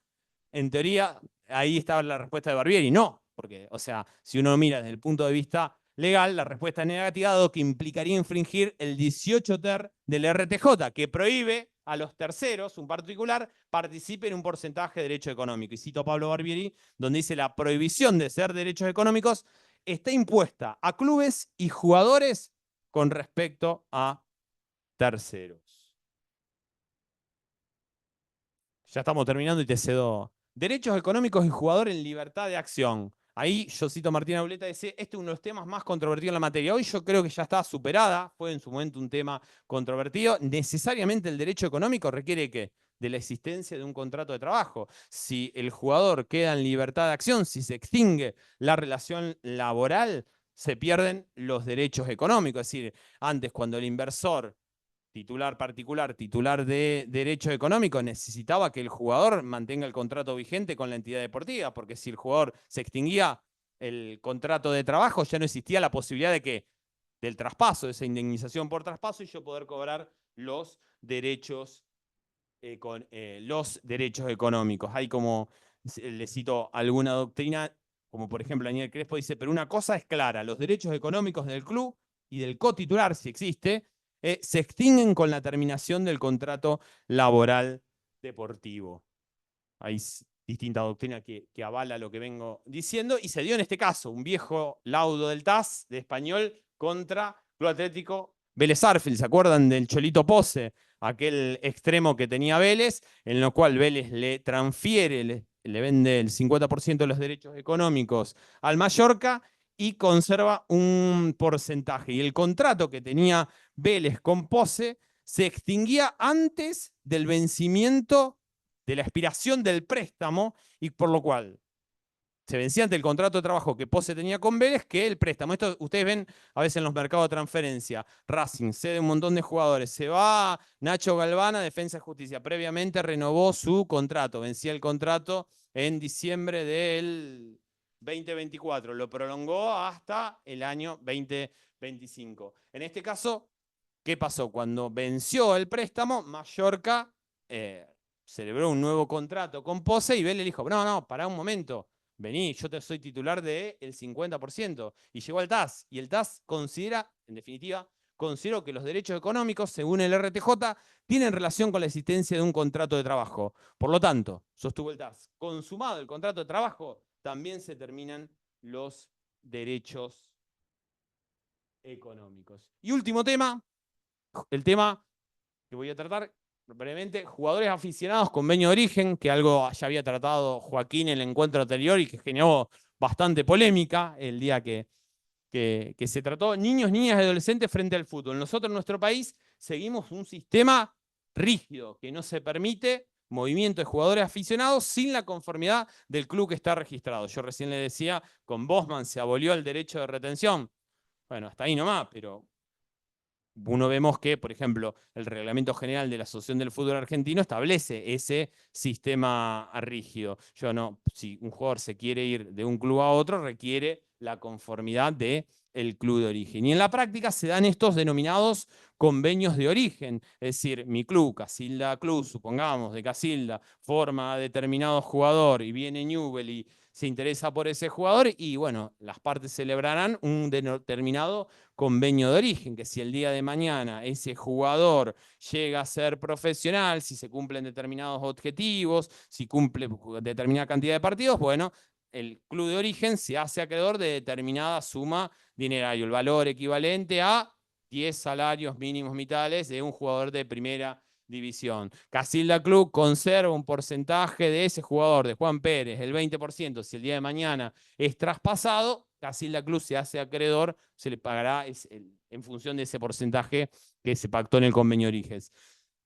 ahí estaba la respuesta de Barbieri: no, porque, o sea, si uno mira desde el punto de vista legal, la respuesta es negativa, dado que implicaría infringir el 18 ter del RTJ, que prohíbe a los terceros, un particular, participe en un porcentaje de derecho económico. Y cito a Pablo Barbieri, donde dice: la prohibición de ceder derechos económicos está impuesta a clubes y jugadores con respecto a terceros. Ya estamos terminando y te cedo. Derechos económicos y jugador en libertad de acción. Ahí yo cito a Martín Auleta, dice: este es uno de los temas más controvertidos en la materia. Hoy yo creo que ya está superada, fue en su momento un tema controvertido. Necesariamente el derecho económico requiere que de la existencia de un contrato de trabajo. Si el jugador queda en libertad de acción, si se extingue la relación laboral, se pierden los derechos económicos. Es decir, antes, cuando el inversor titular particular, titular de derecho económico, necesitaba que el jugador mantenga el contrato vigente con la entidad deportiva, porque si el jugador se extinguía el contrato de trabajo, ya no existía la posibilidad del traspaso, de esa indemnización por traspaso, y yo poder cobrar los derechos económicos. Hay, como le cito alguna doctrina, como por ejemplo Daniel Crespo dice: pero una cosa es clara, los derechos económicos del club y del cotitular, si existe, se extinguen con la terminación del contrato laboral deportivo. Hay distinta doctrina que avala lo que vengo diciendo, y se dio en este caso un viejo laudo del TAS de Español contra Club Atlético Vélez Sarsfield. ¿Se acuerdan del Cholito Pose? Aquel extremo que tenía Vélez, en lo cual Vélez le transfiere, le vende el 50% de los derechos económicos al Mallorca y conserva un porcentaje. Y el contrato que tenía Vélez con Pose se extinguía antes del vencimiento de la expiración del préstamo, y por lo cual se vencía ante el contrato de trabajo que Pose tenía con Vélez que el préstamo. Esto ustedes ven a veces en los mercados de transferencia. Racing cede un montón de jugadores. Se va Nacho Galván a Defensa y Justicia. Previamente renovó su contrato. Vencía el contrato en diciembre del 2024. Lo prolongó hasta el año 2025. En este caso, ¿qué pasó? Cuando venció el préstamo, Mallorca celebró un nuevo contrato con Pose y Vélez le dijo: no, pará un momento, vení, yo te soy titular del 50%. Y llegó al TAS, y el TAS considera, en definitiva, consideró que los derechos económicos, según el RTJ, tienen relación con la existencia de un contrato de trabajo. Por lo tanto, sostuvo el TAS, consumado el contrato de trabajo, también se terminan los derechos económicos. Y último tema, el tema que voy a tratar brevemente, jugadores aficionados, convenio de origen, que algo ya había tratado Joaquín en el encuentro anterior y que generó bastante polémica el día que se trató. Niños, niñas y adolescentes frente al fútbol. Nosotros en nuestro país seguimos un sistema rígido que no se permite movimiento de jugadores aficionados sin la conformidad del club que está registrado. Yo recién le decía, con Bosman se abolió el derecho de retención. Bueno, hasta ahí nomás, pero uno vemos que, por ejemplo, el Reglamento General de la Asociación del Fútbol Argentino establece ese sistema rígido. Si un jugador se quiere ir de un club a otro, requiere la conformidad del club de origen. Y en la práctica se dan estos denominados convenios de origen. Es decir, mi club, Casilda Club, supongamos, de Casilda, forma a determinado jugador y viene Newell y se interesa por ese jugador y, bueno, las partes celebrarán un determinado convenio de origen, que si el día de mañana ese jugador llega a ser profesional, si se cumplen determinados objetivos, si cumple determinada cantidad de partidos, bueno, el club de origen se hace acreedor de determinada suma dineraria, el valor equivalente a 10 salarios mínimos vitales de un jugador de primera división. Casilda Club conserva un porcentaje de ese jugador, de Juan Pérez, el 20%. Si el día de mañana es traspasado, Casilda Club se hace acreedor, se le pagará en función de ese porcentaje que se pactó en el convenio de origen.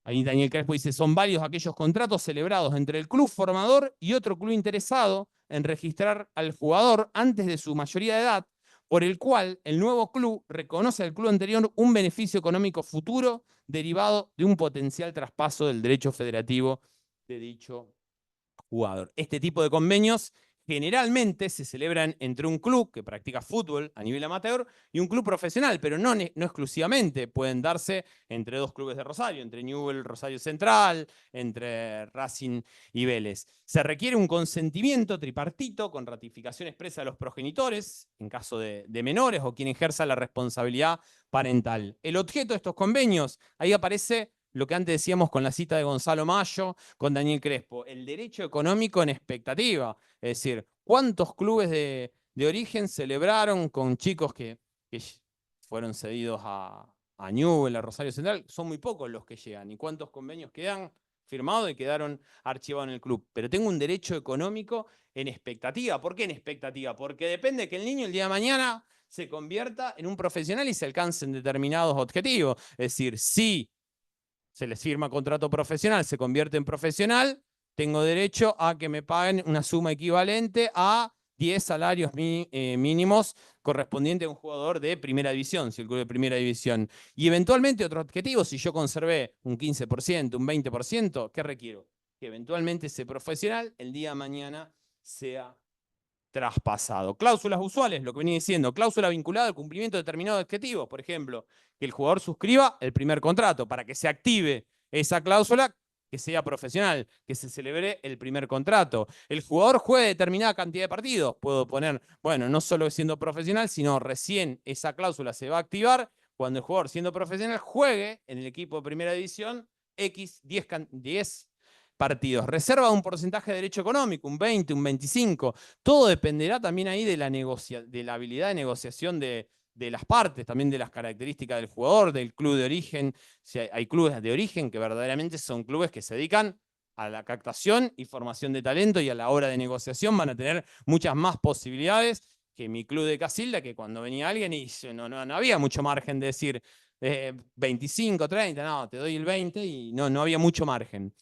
Ahí Daniel Crespo dice, son varios aquellos contratos celebrados entre el club formador y otro club interesado en registrar al jugador antes de su mayoría de edad, por el cual el nuevo club reconoce al club anterior un beneficio económico futuro derivado de un potencial traspaso del derecho federativo de dicho jugador. Este tipo de convenios generalmente se celebran entre un club que practica fútbol a nivel amateur y un club profesional, pero no exclusivamente. Pueden darse entre dos clubes de Rosario, entre Newell, Rosario Central, entre Racing y Vélez. Se requiere un consentimiento tripartito con ratificación expresa de los progenitores, en caso de menores o quien ejerza la responsabilidad parental. El objeto de estos convenios, ahí aparece lo que antes decíamos con la cita de Gonzalo Mayo, con Daniel Crespo, el derecho económico en expectativa. Es decir, ¿cuántos clubes de origen celebraron con chicos que fueron cedidos a Newell, a Rosario Central? Son muy pocos los que llegan. ¿Y cuántos convenios quedan firmados y quedaron archivados en el club? Pero tengo un derecho económico en expectativa. ¿Por qué en expectativa? Porque depende que el niño el día de mañana se convierta en un profesional y se alcancen determinados objetivos. Es decir, si se les firma contrato profesional, se convierte en profesional, tengo derecho a que me paguen una suma equivalente a 10 salarios mínimos correspondientes a un jugador de primera división, si el club de primera división. Y eventualmente otro objetivo, si yo conservé un 15%, un 20%, ¿qué requiero? Que eventualmente ese profesional el día de mañana sea traspasado. Cláusulas usuales, lo que venía diciendo, cláusula vinculada al cumplimiento de determinados objetivos. Por ejemplo, que el jugador suscriba el primer contrato para que se active esa cláusula, que sea profesional, que se celebre el primer contrato. El jugador juegue determinada cantidad de partidos. Puedo poner, bueno, no solo siendo profesional, sino recién esa cláusula se va a activar cuando el jugador siendo profesional juegue en el equipo de primera división X 10 partidos. Reserva un porcentaje de derecho económico, un 20, un 25. Todo dependerá también ahí de la habilidad de negociación de las partes, también de las características del jugador, del club de origen. Si hay clubes de origen que verdaderamente son clubes que se dedican a la captación y formación de talento y a la hora de negociación van a tener muchas más posibilidades que mi club de Casilda, que cuando venía alguien y no había mucho margen de decir 25, 30, no, te doy el 20 y no había mucho margen.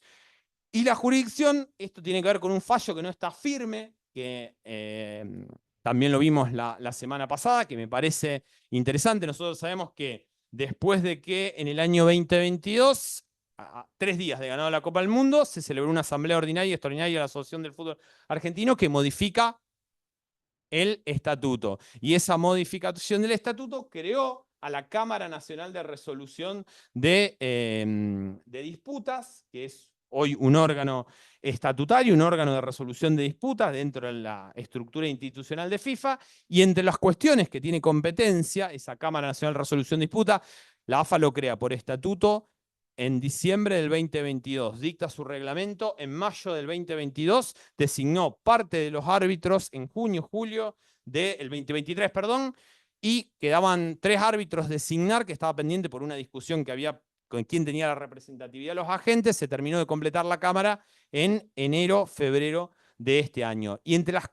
Y la jurisdicción, esto tiene que ver con un fallo que no está firme, que también lo vimos la semana pasada, que me parece interesante. Nosotros sabemos que después de que en el año 2022, a 3 días de ganado la Copa del Mundo, se celebró una asamblea ordinaria y extraordinaria de la Asociación del Fútbol Argentino que modifica el estatuto. Y esa modificación del estatuto creó a la Cámara Nacional de Resolución de Disputas, que es hoy un órgano estatutario, un órgano de resolución de disputas dentro de la estructura institucional de FIFA, y entre las cuestiones que tiene competencia esa Cámara Nacional de Resolución de Disputas, la AFA lo crea por estatuto en diciembre del 2022, dicta su reglamento en mayo del 2022, designó parte de los árbitros en junio, julio del 2023, perdón, y quedaban 3 árbitros designar, que estaba pendiente por una discusión que había con quién tenía la representatividad de los agentes. Se terminó de completar la Cámara en enero, febrero de este año. Y entre las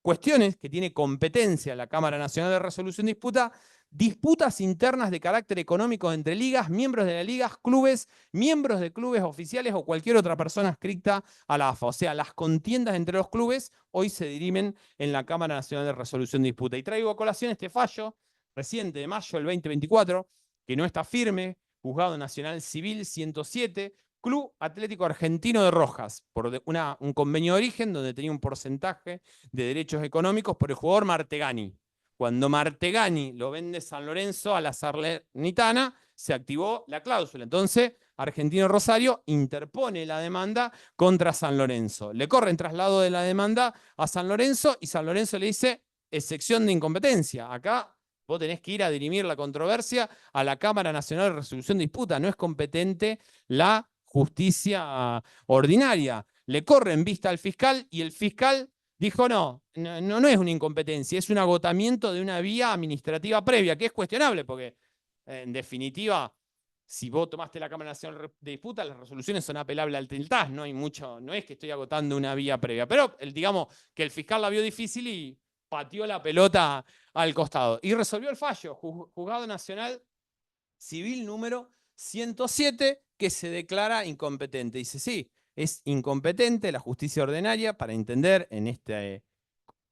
cuestiones que tiene competencia la Cámara Nacional de Resolución de Disputa, disputas internas de carácter económico entre ligas, miembros de las ligas, clubes, miembros de clubes oficiales o cualquier otra persona adscrita a la AFA. O sea, las contiendas entre los clubes hoy se dirimen en la Cámara Nacional de Resolución de Disputa. Y traigo a colación este fallo reciente de mayo del 2024, que no está firme, Juzgado Nacional Civil 107, Club Atlético Argentino de Rojas, por un convenio de origen donde tenía un porcentaje de derechos económicos por el jugador Martegani. Cuando Martegani lo vende San Lorenzo a la Salernitana, se activó la cláusula. Entonces, Argentino Rosario interpone la demanda contra San Lorenzo. Le corren traslado de la demanda a San Lorenzo y San Lorenzo le dice excepción de incompetencia. Acá vos tenés que ir a dirimir la controversia a la Cámara Nacional de Resolución de Disputa. No es competente la justicia ordinaria. Le corren vista al fiscal y el fiscal dijo no es una incompetencia, es un agotamiento de una vía administrativa previa, que es cuestionable, porque en definitiva, si vos tomaste la Cámara Nacional de Disputa, las resoluciones son apelables al TAS, no hay mucho, no es que estoy agotando una vía previa, pero digamos que el fiscal la vio difícil y pateó la pelota al costado. Y resolvió el fallo, Juzgado Nacional Civil número 107, que se declara incompetente. Dice, sí, es incompetente la justicia ordinaria para entender en este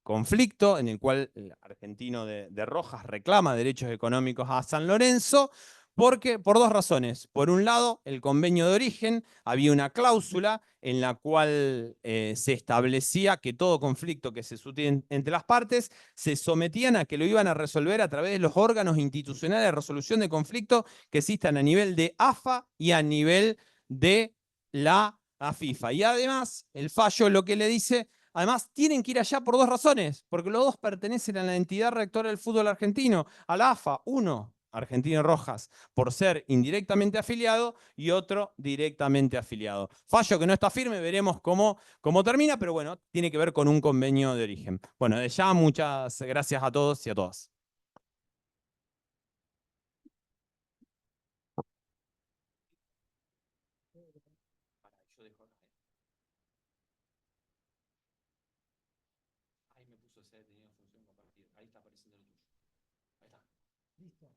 conflicto en el cual el argentino de Rojas reclama derechos económicos a San Lorenzo, porque por 2 razones. Por un lado, el convenio de origen, había una cláusula en la cual se establecía que todo conflicto que se suscite entre las partes se sometían a que lo iban a resolver a través de los órganos institucionales de resolución de conflicto que existan a nivel de AFA y a nivel de la FIFA. Y además, el fallo lo que le dice, además, tienen que ir allá por 2 razones, porque los dos pertenecen a la entidad rectora del fútbol argentino, a la AFA. Uno, Argentino Rojas, por ser indirectamente afiliado, y otro directamente afiliado. Fallo que no está firme, veremos cómo termina, pero bueno, tiene que ver con un convenio de origen. Bueno, de ya muchas gracias a todos y a todas. Ahí me puso ese tenía función compartida. Ahí está apareciendo el tuyo. Ahí está. Listo.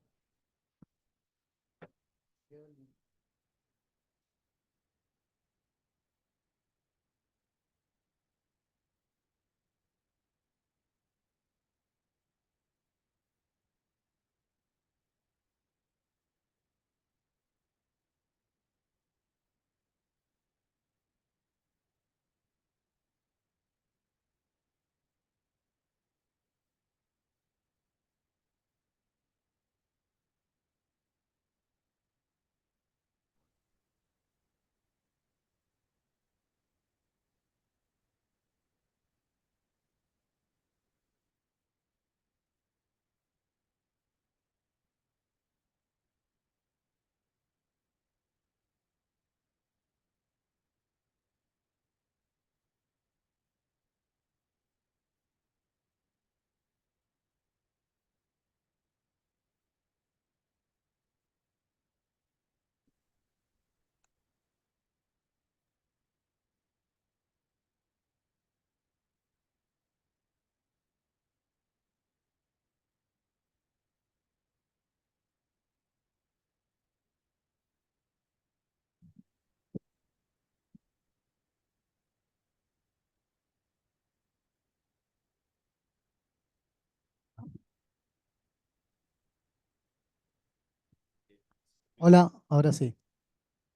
Hola, ahora sí.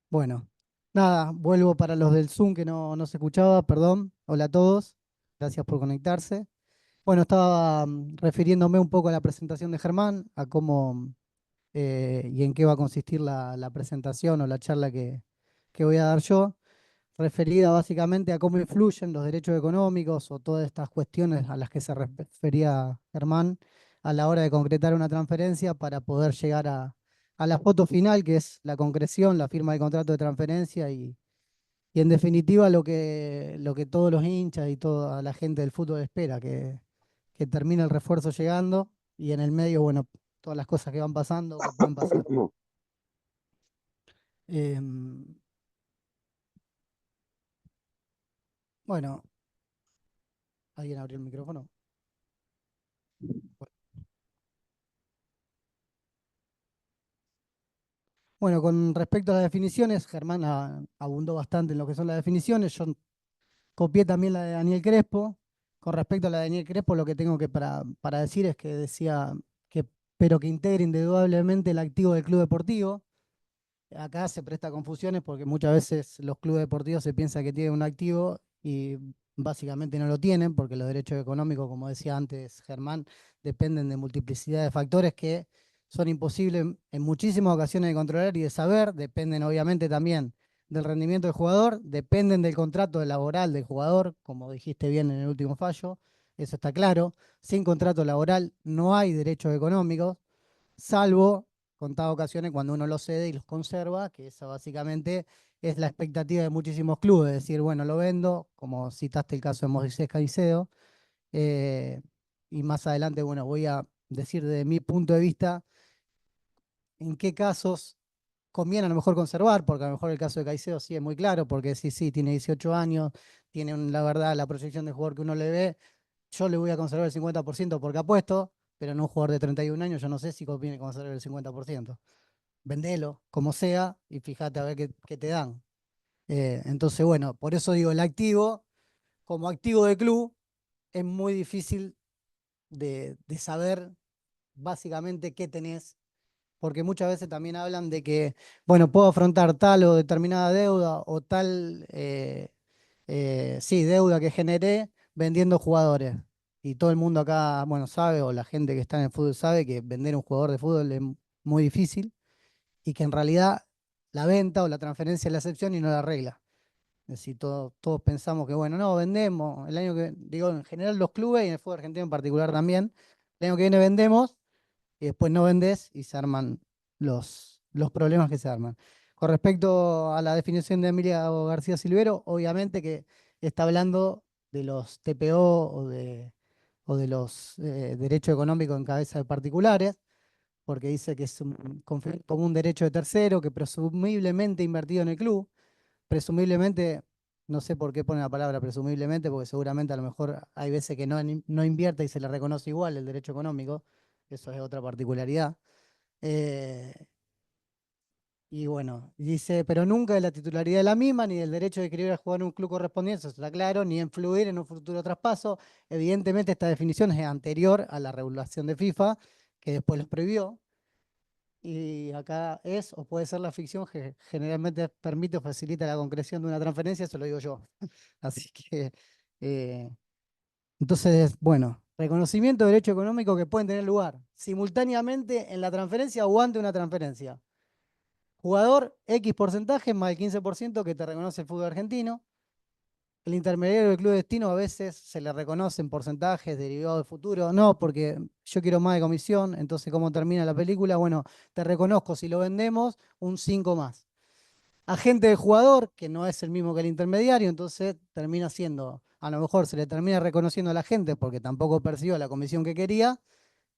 Bueno, nada, vuelvo para los del Zoom que no se escuchaba, perdón. Hola a todos, gracias por conectarse. Bueno, estaba refiriéndome un poco a la presentación de Germán, a cómo y en qué va a consistir la presentación o la charla que voy a dar yo, referida básicamente a cómo influyen los derechos económicos o todas estas cuestiones a las que se refería Germán a la hora de concretar una transferencia para poder llegar a la foto final, que es la concreción, la firma del contrato de transferencia y en definitiva lo que todos los hinchas y toda la gente del fútbol espera, que termine el refuerzo llegando y en el medio, bueno, todas las cosas que van pasando, que pueden pasar. Em, bueno, ¿alguien abrió el micrófono? Bueno, con respecto a las definiciones, Germán abundó bastante en lo que son las definiciones. Yo copié también la de Daniel Crespo. Con respecto a la de Daniel Crespo, lo que tengo que para decir es que decía que, pero que integre indudablemente el activo del club deportivo. Acá se presta confusiones porque muchas veces los clubes deportivos se piensa que tienen un activo y básicamente no lo tienen porque los derechos económicos, como decía antes Germán, dependen de multiplicidad de factores que son imposibles en muchísimas ocasiones de controlar y de saber, dependen obviamente también del rendimiento del jugador, dependen del contrato laboral del jugador, como dijiste bien en el último fallo, eso está claro. Sin contrato laboral no hay derechos económicos, salvo contadas ocasiones cuando uno los cede y los conserva, que esa básicamente es la expectativa de muchísimos clubes, decir, bueno, lo vendo, como citaste el caso de Moisés Caicedo, eh, y más adelante, bueno, voy a decir desde mi punto de vista en qué casos conviene a lo mejor conservar, porque a lo mejor el caso de Caicedo sí es muy claro, porque sí, sí, tiene 18 años, tiene la verdad la proyección de jugador que uno le ve, yo le voy a conservar el 50% porque apuesto, pero en un jugador de 31 años yo no sé si conviene conservar el 50%. Vendelo, como sea, y fíjate a ver qué te dan. Entonces, bueno, por eso digo, el activo, como activo de club, es muy difícil de saber básicamente qué tenés, porque muchas veces también hablan de que, bueno, puedo afrontar tal o determinada deuda o tal, sí, deuda que generé vendiendo jugadores. Y todo el mundo acá, bueno, sabe, o la gente que está en el fútbol sabe que vender un jugador de fútbol es muy difícil y que en realidad la venta o la transferencia es la excepción y no la regla. Es decir, todos pensamos que, bueno, no, vendemos, el año que, digo, en general los clubes y en el fútbol argentino en particular también, el año que viene vendemos y después no vendés y se arman los problemas que se arman. Con respecto a la definición de Emilia García Silvero, obviamente que está hablando de los TPO o de los derechos económicos en cabeza de particulares, porque dice que es como un derecho de tercero que presumiblemente invertido en el club. Presumiblemente, no sé por qué pone la palabra presumiblemente, porque seguramente a lo mejor hay veces que no invierte y se le reconoce igual el derecho económico. Eso es otra particularidad. Eh, y bueno, dice, pero nunca de la titularidad de la misma, ni del derecho de querer jugar en un club correspondiente, eso está claro, ni influir en un futuro traspaso. Evidentemente, esta definición es anterior a la regulación de FIFA, que después los prohibió. Y acá es o puede ser la ficción que generalmente permite o facilita la concreción de una transferencia, eso lo digo yo. Así que, eh, entonces, bueno, reconocimiento de derecho económico que pueden tener lugar simultáneamente en la transferencia o ante una transferencia. Jugador X porcentaje más el 15% que te reconoce el fútbol argentino. El intermediario del club de destino a veces se le reconocen porcentajes derivados del futuro. No, porque yo quiero más de comisión, entonces ¿cómo termina la película? Bueno, te reconozco si lo vendemos un 5 más. Agente del jugador, que no es el mismo que el intermediario, entonces termina siendo, a lo mejor se le termina reconociendo a la gente porque tampoco percibió la comisión que quería,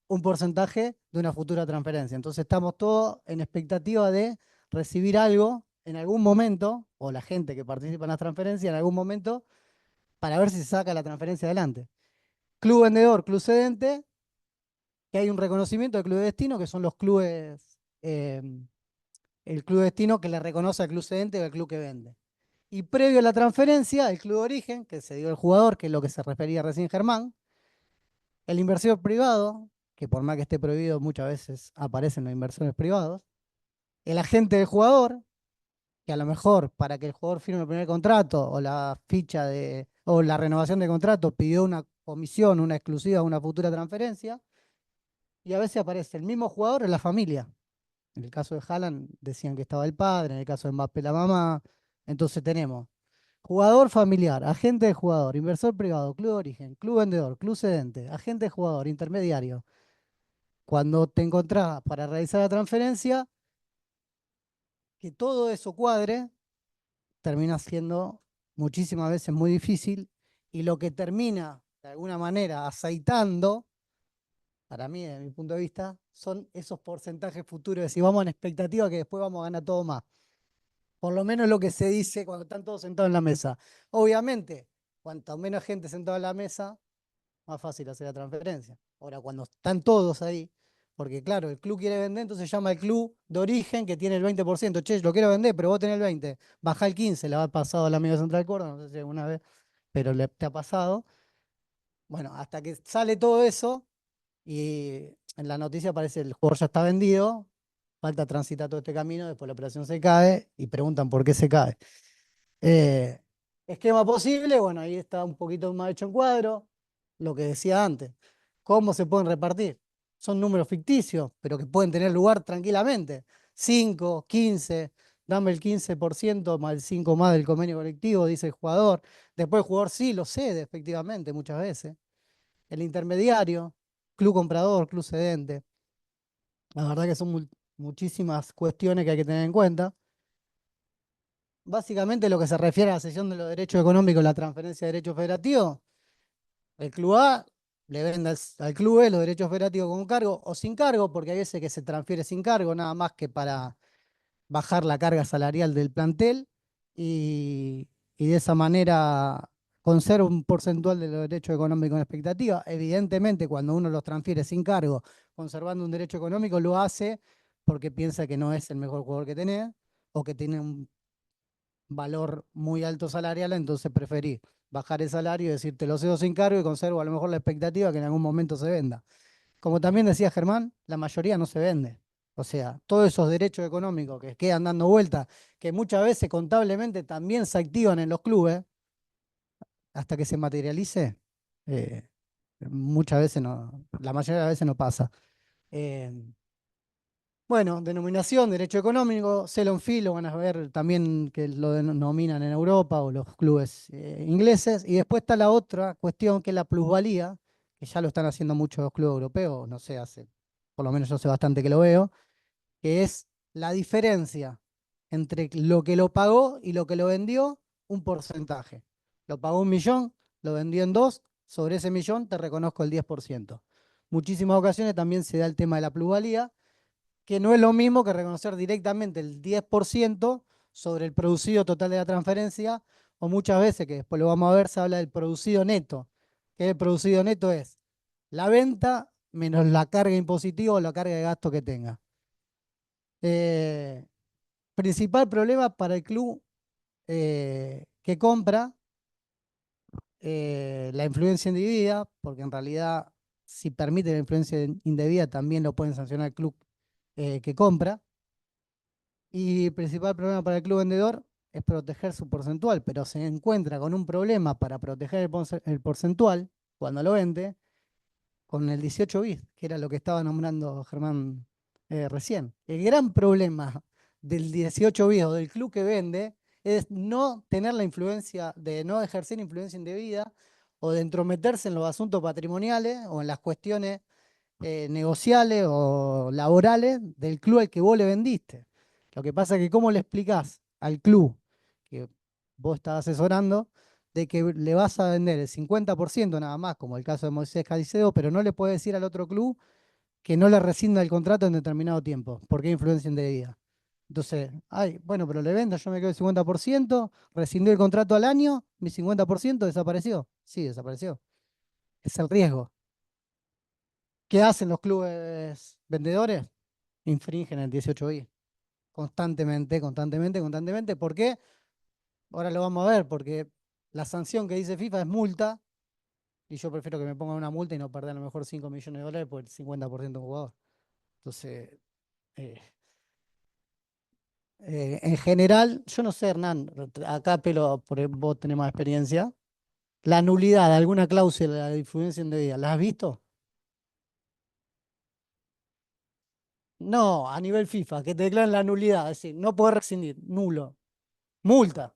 un porcentaje de una futura transferencia. Entonces estamos todos en expectativa de recibir algo en algún momento, o la gente que participa en las transferencias en algún momento, para ver si se saca la transferencia adelante. Club vendedor, club cedente, que hay un reconocimiento del club de destino, que son los clubes, el club de destino que le reconoce al club cedente o al club que vende. Y previo a la transferencia, el club de origen, que se dio el jugador, que es lo que se refería recién Germán, el inversor privado, que por más que esté prohibido, muchas veces aparecen los inversores privados, el agente del jugador, que a lo mejor para que el jugador firme el primer contrato o la ficha o la renovación de contrato pidió una comisión, una exclusiva, una futura transferencia, y a veces aparece el mismo jugador en la familia. En el caso de Haaland decían que estaba el padre, en el caso de Mbappé la mamá. Entonces tenemos jugador familiar, agente de jugador, inversor privado, club de origen, club vendedor, club cedente, agente de jugador, intermediario. Cuando te encontrás para realizar la transferencia, que todo eso cuadre, termina siendo muchísimas veces muy difícil y lo que termina de alguna manera aceitando para mí, desde mi punto de vista, son esos porcentajes futuros de si vamos en expectativa que después vamos a ganar todo más. Por lo menos lo que se dice cuando están todos sentados en la mesa. Obviamente, cuanto menos gente sentada en la mesa, más fácil hacer la transferencia. Ahora, cuando están todos ahí, porque claro, el club quiere vender, entonces llama al club de origen que tiene el 20%. Che, lo quiero vender, pero vos tenés el 20%. Baja el 15%, le ha pasado al amigo de Central Córdoba, no sé si alguna vez, pero te ha pasado. Bueno, hasta que sale todo eso y en la noticia aparece el jugador ya está vendido, falta transitar todo este camino, después la operación se cae y preguntan por qué se cae. Eh, Esquema posible, bueno, ahí está un poquito más hecho en cuadro, lo que decía antes. ¿Cómo se pueden repartir? Son números ficticios, pero que pueden tener lugar tranquilamente. 5, 15, dame el 15% más el 5 más del convenio colectivo, dice el jugador. Después el jugador sí lo cede, efectivamente, muchas veces. El intermediario, club comprador, club cedente. La verdad que son muchísimas cuestiones que hay que tener en cuenta. Básicamente lo que se refiere a la cesión de los derechos económicos, la transferencia de derechos federativos, el club A le vende al club B los derechos federativos con cargo o sin cargo, porque hay veces que se transfiere sin cargo, nada más que para bajar la carga salarial del plantel y de esa manera conserva un porcentual de los derechos económicos en expectativa. Evidentemente, cuando uno los transfiere sin cargo, conservando un derecho económico, lo hace porque piensa que no es el mejor jugador que tenés o que tiene un valor muy alto salarial, entonces preferí bajar el salario y decir, te lo cedo sin cargo y conservo a lo mejor la expectativa que en algún momento se venda. Como también decía Germán, la mayoría no se vende. O sea, todos esos derechos económicos que quedan dando vueltas, que muchas veces contablemente también se activan en los clubes, hasta que se materialice, eh, muchas veces no, la mayoría de las veces no pasa. Eh, bueno, denominación, derecho económico, Celon Fee, lo van a ver también que lo denominan en Europa o los clubes ingleses. Y después está la otra cuestión que es la plusvalía, que ya lo están haciendo muchos los clubes europeos, no sé, por lo menos yo sé bastante que lo veo, que es la diferencia entre lo que lo pagó y lo que lo vendió, un porcentaje. Lo pagó 1 millón, lo vendió en 2, sobre ese millón te reconozco el 10%. Muchísimas ocasiones también se da el tema de la plusvalía que no es lo mismo que reconocer directamente el 10% sobre el producido total de la transferencia, o muchas veces, que después lo vamos a ver, se habla del producido neto, que el producido neto es la venta menos la carga impositiva o la carga de gasto que tenga. Eh, Principal problema para el club que compra la influencia indebida, porque en realidad si permite la influencia indebida también lo pueden sancionar el club que compra. Y el principal problema para el club vendedor es proteger su porcentual, pero se encuentra con un problema para proteger el porcentual cuando lo vende con el 18 bis, que era lo que estaba nombrando Germán recién. El gran problema del 18 bis o del club que vende es no tener la influencia, de no ejercer influencia indebida o de entrometerse en los asuntos patrimoniales o en las cuestiones negociales o laborales del club al que vos le vendiste. Lo que pasa es que cómo le explicás al club que vos estás asesorando de que le vas a vender el 50% nada más, como el caso de Moisés Caicedo, pero no le puedes decir al otro club que no le rescinda el contrato en determinado tiempo, porque hay influencia indebida. Entonces, ay, bueno, pero le vendo, yo me quedo el 50%, rescindió el contrato al año, mi 50% desapareció. Sí, desapareció. Es el riesgo. ¿Qué hacen los clubes vendedores? Infringen el 18i. Constantemente, constantemente, constantemente. ¿Por qué? Ahora lo vamos a ver, porque la sanción que dice FIFA es multa, y yo prefiero que me pongan una multa y no perder a lo mejor 5 millones de dólares por el 50% de un jugador. Entonces, eh, en general, yo no sé, Hernán, acá pero vos tenés más experiencia. La nulidad de alguna cláusula de influencia indebida, ¿la has visto? No, a nivel FIFA, que te declaren la nulidad, es decir, no podés rescindir, nulo. Multa.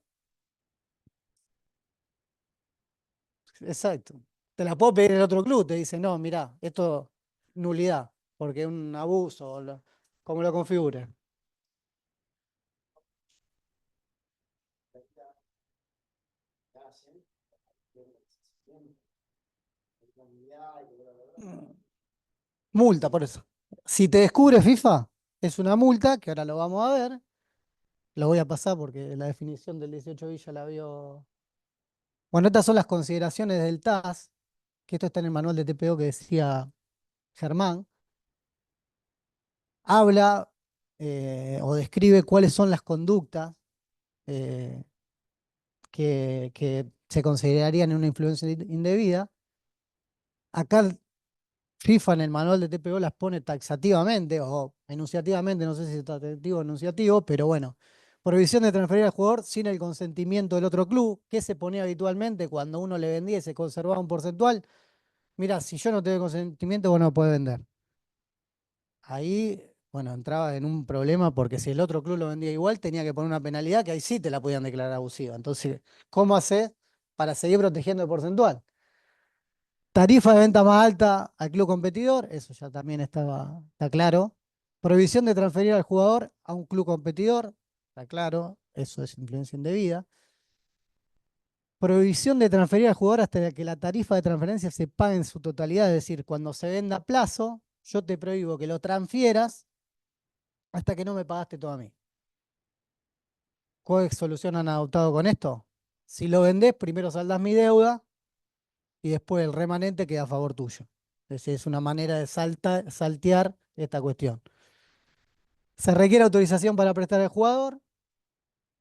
Exacto. Te la puedo pedir el otro club, te dice, no, mirá, esto nulidad, porque es un abuso, como lo configure. Multa, por eso. Si te descubre FIFA, es una multa, que ahora lo vamos a ver. Lo voy a pasar porque la definición del 18 Villa la vio. Bueno, estas son las consideraciones del TAS, que esto está en el manual de TPO que decía Germán. Habla o describe cuáles son las conductas eh, que se considerarían una influencia indebida. Acá FIFA en el manual de TPO las pone taxativamente o enunciativamente, no sé si es taxativo o enunciativo, pero bueno. Prohibición de transferir al jugador sin el consentimiento del otro club. ¿Qué se ponía habitualmente cuando uno le vendía y se conservaba un porcentual? Mira, si yo no te doy consentimiento, vos no podés vender. Ahí, bueno, entraba en un problema porque si el otro club lo vendía igual, tenía que poner una penalidad que ahí sí te la podían declarar abusiva. Entonces, ¿cómo haces para seguir protegiendo el porcentual? Tarifa de venta más alta al club competidor, eso ya también está claro. Prohibición de transferir al jugador a un club competidor, está claro, eso es influencia indebida. Prohibición de transferir al jugador hasta que la tarifa de transferencia se pague en su totalidad, es decir, cuando se venda a plazo, yo te prohíbo que lo transfieras hasta que no me pagaste todo a mí. ¿Cuál solución han adoptado con esto? Si lo vendés, primero saldás mi deuda y después el remanente queda a favor tuyo. Es decir, es una manera de saltear esta cuestión. Se requiere autorización para prestar al jugador.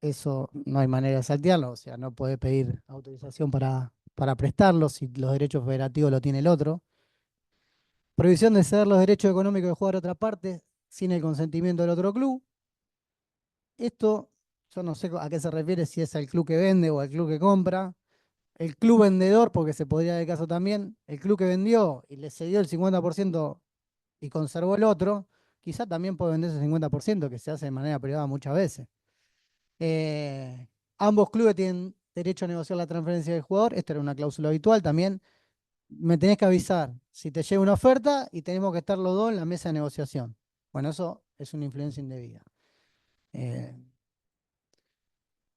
Eso no hay manera de saltearlo, o sea, no puede pedir autorización para prestarlo si los derechos federativos lo tiene el otro. Prohibición de ceder los derechos económicos de jugar a otra parte sin el consentimiento del otro club. Esto, yo no sé a qué se refiere, si es al club que vende o al club que compra. El club vendedor, porque se podría dar el caso también, el club que vendió y le cedió el 50% y conservó el otro, quizá también puede vender ese 50% que se hace de manera privada muchas veces. Eh, Ambos clubes tienen derecho a negociar la transferencia del jugador. Esta era una cláusula habitual también. Me tenés que avisar si te llega una oferta y tenemos que estar los dos en la mesa de negociación. Bueno, eso es una influencia indebida. Eh,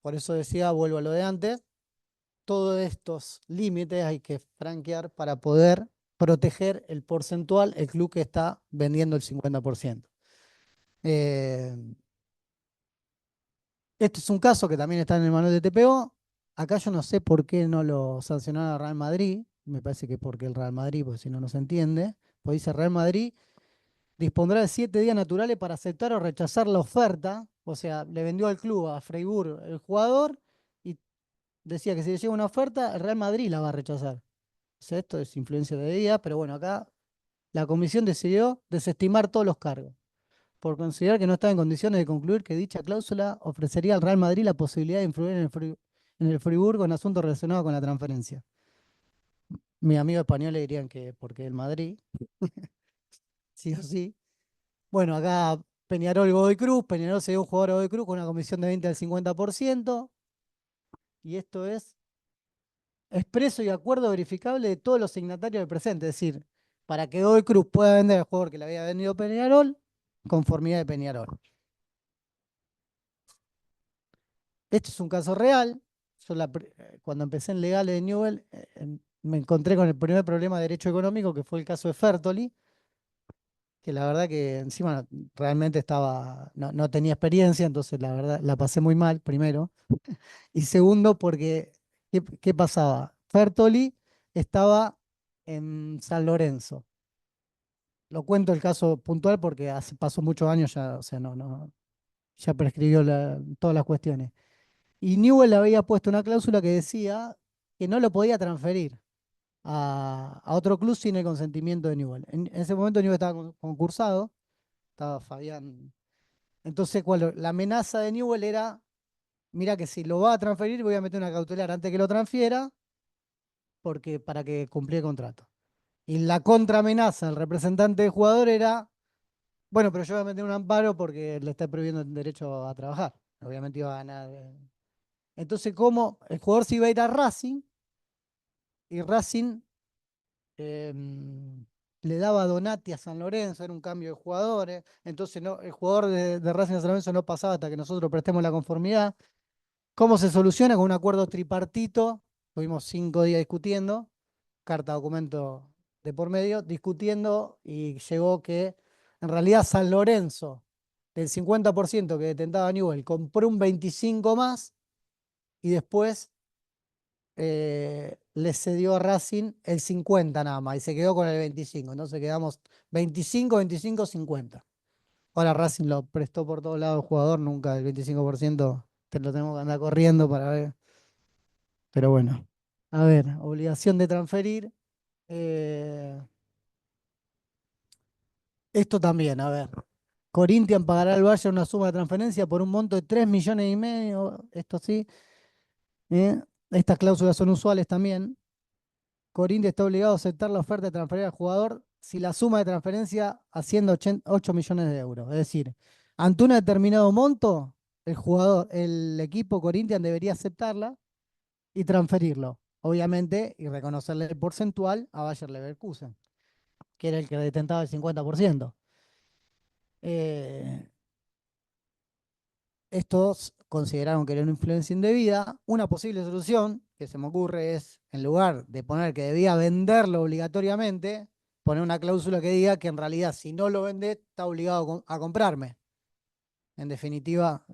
por eso decía, vuelvo a lo de antes, todos estos límites hay que franquear para poder proteger el porcentual, el club que está vendiendo el 50%. Eh, Este es un caso que también está en el manual de TPO. Acá yo no sé por qué no lo sancionaron al Real Madrid. Me parece que porque el Real Madrid, porque si no, no se entiende. Pues dice Real Madrid dispondrá de 7 días naturales para aceptar o rechazar la oferta. O sea, le vendió al club a Freiburg el jugador y decía que si le llega una oferta, el Real Madrid la va a rechazar. O sea, esto es influencia de día, pero bueno, acá la comisión decidió desestimar todos los cargos por considerar que no estaba en condiciones de concluir que dicha cláusula ofrecería al Real Madrid la posibilidad de influir en el Friburgo en asuntos relacionados con la transferencia. Mis amigos españoles dirían que porque el Madrid, sí o sí. Bueno, acá Peñarol Godoy Cruz, Peñarol se dio un jugador a Godoy Cruz con una comisión de 20 al 50%, y esto es expreso y acuerdo verificable de todos los signatarios del presente, es decir, para que Godoy Cruz pueda vender al jugador que le había vendido Peñarol, conformidad de Peñarol. Este es un caso real. Yo cuando empecé en legales de Newell, me encontré con el primer problema de derecho económico, que fue el caso de Fertoli, que la verdad que encima realmente no tenía experiencia, entonces la verdad la pasé muy mal, primero. Y segundo, porque, ¿qué pasaba? Fertoli estaba en San Lorenzo. Lo cuento el caso puntual porque pasó muchos años ya, o sea, ya prescribió todas las cuestiones. Y Newell había puesto una cláusula que decía que no lo podía transferir a otro club sin el consentimiento de Newell. En ese momento Newell estaba concursado, estaba Fabián. Entonces, la amenaza de Newell era, mira que si lo va a transferir voy a meter una cautelar antes que lo transfiera porque, para que cumpliera el contrato. Y la contraamenaza del representante del jugador era, bueno, pero yo voy a meter un amparo porque le está prohibiendo el derecho a trabajar. Obviamente iba a ganar. Entonces, ¿cómo? El jugador se iba a ir a Racing y Racing le daba a Donati a San Lorenzo, era un cambio de jugadores, entonces el jugador de Racing a San Lorenzo no pasaba hasta que nosotros prestemos la conformidad. ¿Cómo se soluciona? Con un acuerdo tripartito, tuvimos 5 días discutiendo, carta, documento de por medio discutiendo y llegó que en realidad San Lorenzo, del 50% que detentaba Newell, compró un 25 más y después le cedió a Racing el 50 nada más y se quedó con el 25. Entonces quedamos 25, 25, 50. Ahora Racing lo prestó por todos lados el jugador, nunca el 25% te lo tenemos que andar corriendo para ver. Pero bueno, a ver, obligación de transferir. eh, Esto también, a ver. Corinthians pagará al Bayern una suma de transferencia por un monto de 3,5 millones. Esto sí. ¿eh? Estas cláusulas son usuales también. Corinthians está obligado a aceptar la oferta de transferir al jugador si la suma de transferencia asciende a 8 millones de euros. Es decir, ante un determinado monto, el equipo Corinthians debería aceptarla y transferirlo. Obviamente, y reconocerle el porcentual a Bayer Leverkusen, que era el que detentaba el 50%. Eh, Estos consideraron que era una influencia indebida. Una posible solución que se me ocurre es, en lugar de poner que debía venderlo obligatoriamente, poner una cláusula que diga que en realidad si no lo vende está obligado a comprarme. En definitiva,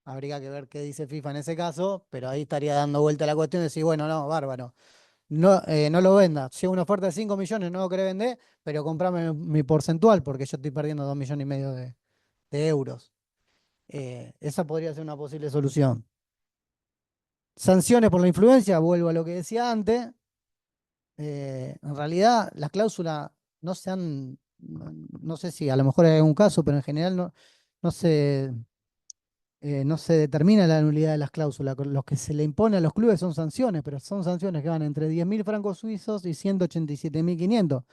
habría que ver qué dice FIFA en ese caso, pero ahí estaría dando vuelta la cuestión de decir, bueno, no, bárbaro. No, no lo venda. Si una oferta de 5 millones no lo querés vender, pero comprame mi porcentual porque yo estoy perdiendo 2,5 millones de euros. Esa podría ser una posible solución. Sanciones por la influencia, vuelvo a lo que decía antes. En realidad, las cláusulas no se han, no sé si a lo mejor hay algún caso, pero en general no se, no se determina la nulidad de las cláusulas. Lo que se le impone a los clubes son sanciones, pero son sanciones que van entre 10.000 francos suizos y 187.500.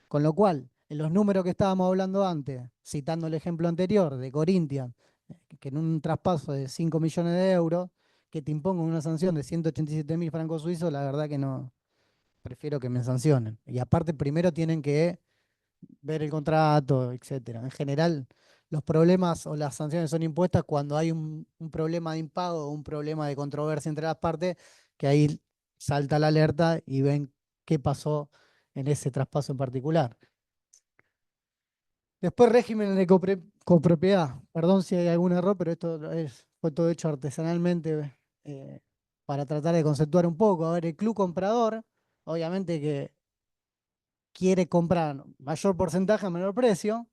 Con lo cual, en los números que estábamos hablando antes, citando el ejemplo anterior de Corinthians, que en un traspaso de 5 millones de euros, que te impongan una sanción de 187.000 francos suizos, la verdad que no, prefiero que me sancionen. Y aparte, primero tienen que ver el contrato, etcétera. En general, los problemas o las sanciones son impuestas cuando hay un problema de impago o un problema de controversia entre las partes, que ahí salta la alerta y ven qué pasó en ese traspaso en particular. Después régimen de copropiedad. Perdón si hay algún error, pero fue todo hecho artesanalmente para tratar de conceptuar un poco. A ver, el club comprador, obviamente que quiere comprar mayor porcentaje a menor precio.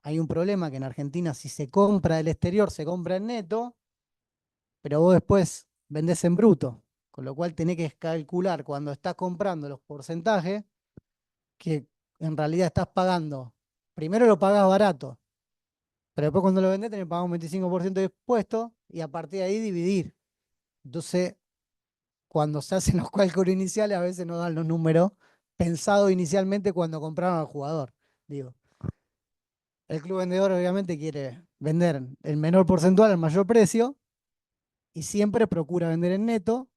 Hay un problema que en Argentina si se compra del exterior, se compra en neto, pero vos después vendés en bruto. Con lo cual tenés que calcular cuando estás comprando los porcentajes que en realidad estás pagando. Primero lo pagás barato, pero después cuando lo vendés tenés que pagar un 25% de impuesto y a partir de ahí dividir. Entonces, cuando se hacen los cálculos iniciales, a veces no dan los números pensados inicialmente cuando compraron al jugador. Digo, el club vendedor obviamente quiere vender el menor porcentual al mayor precio y siempre procura vender en neto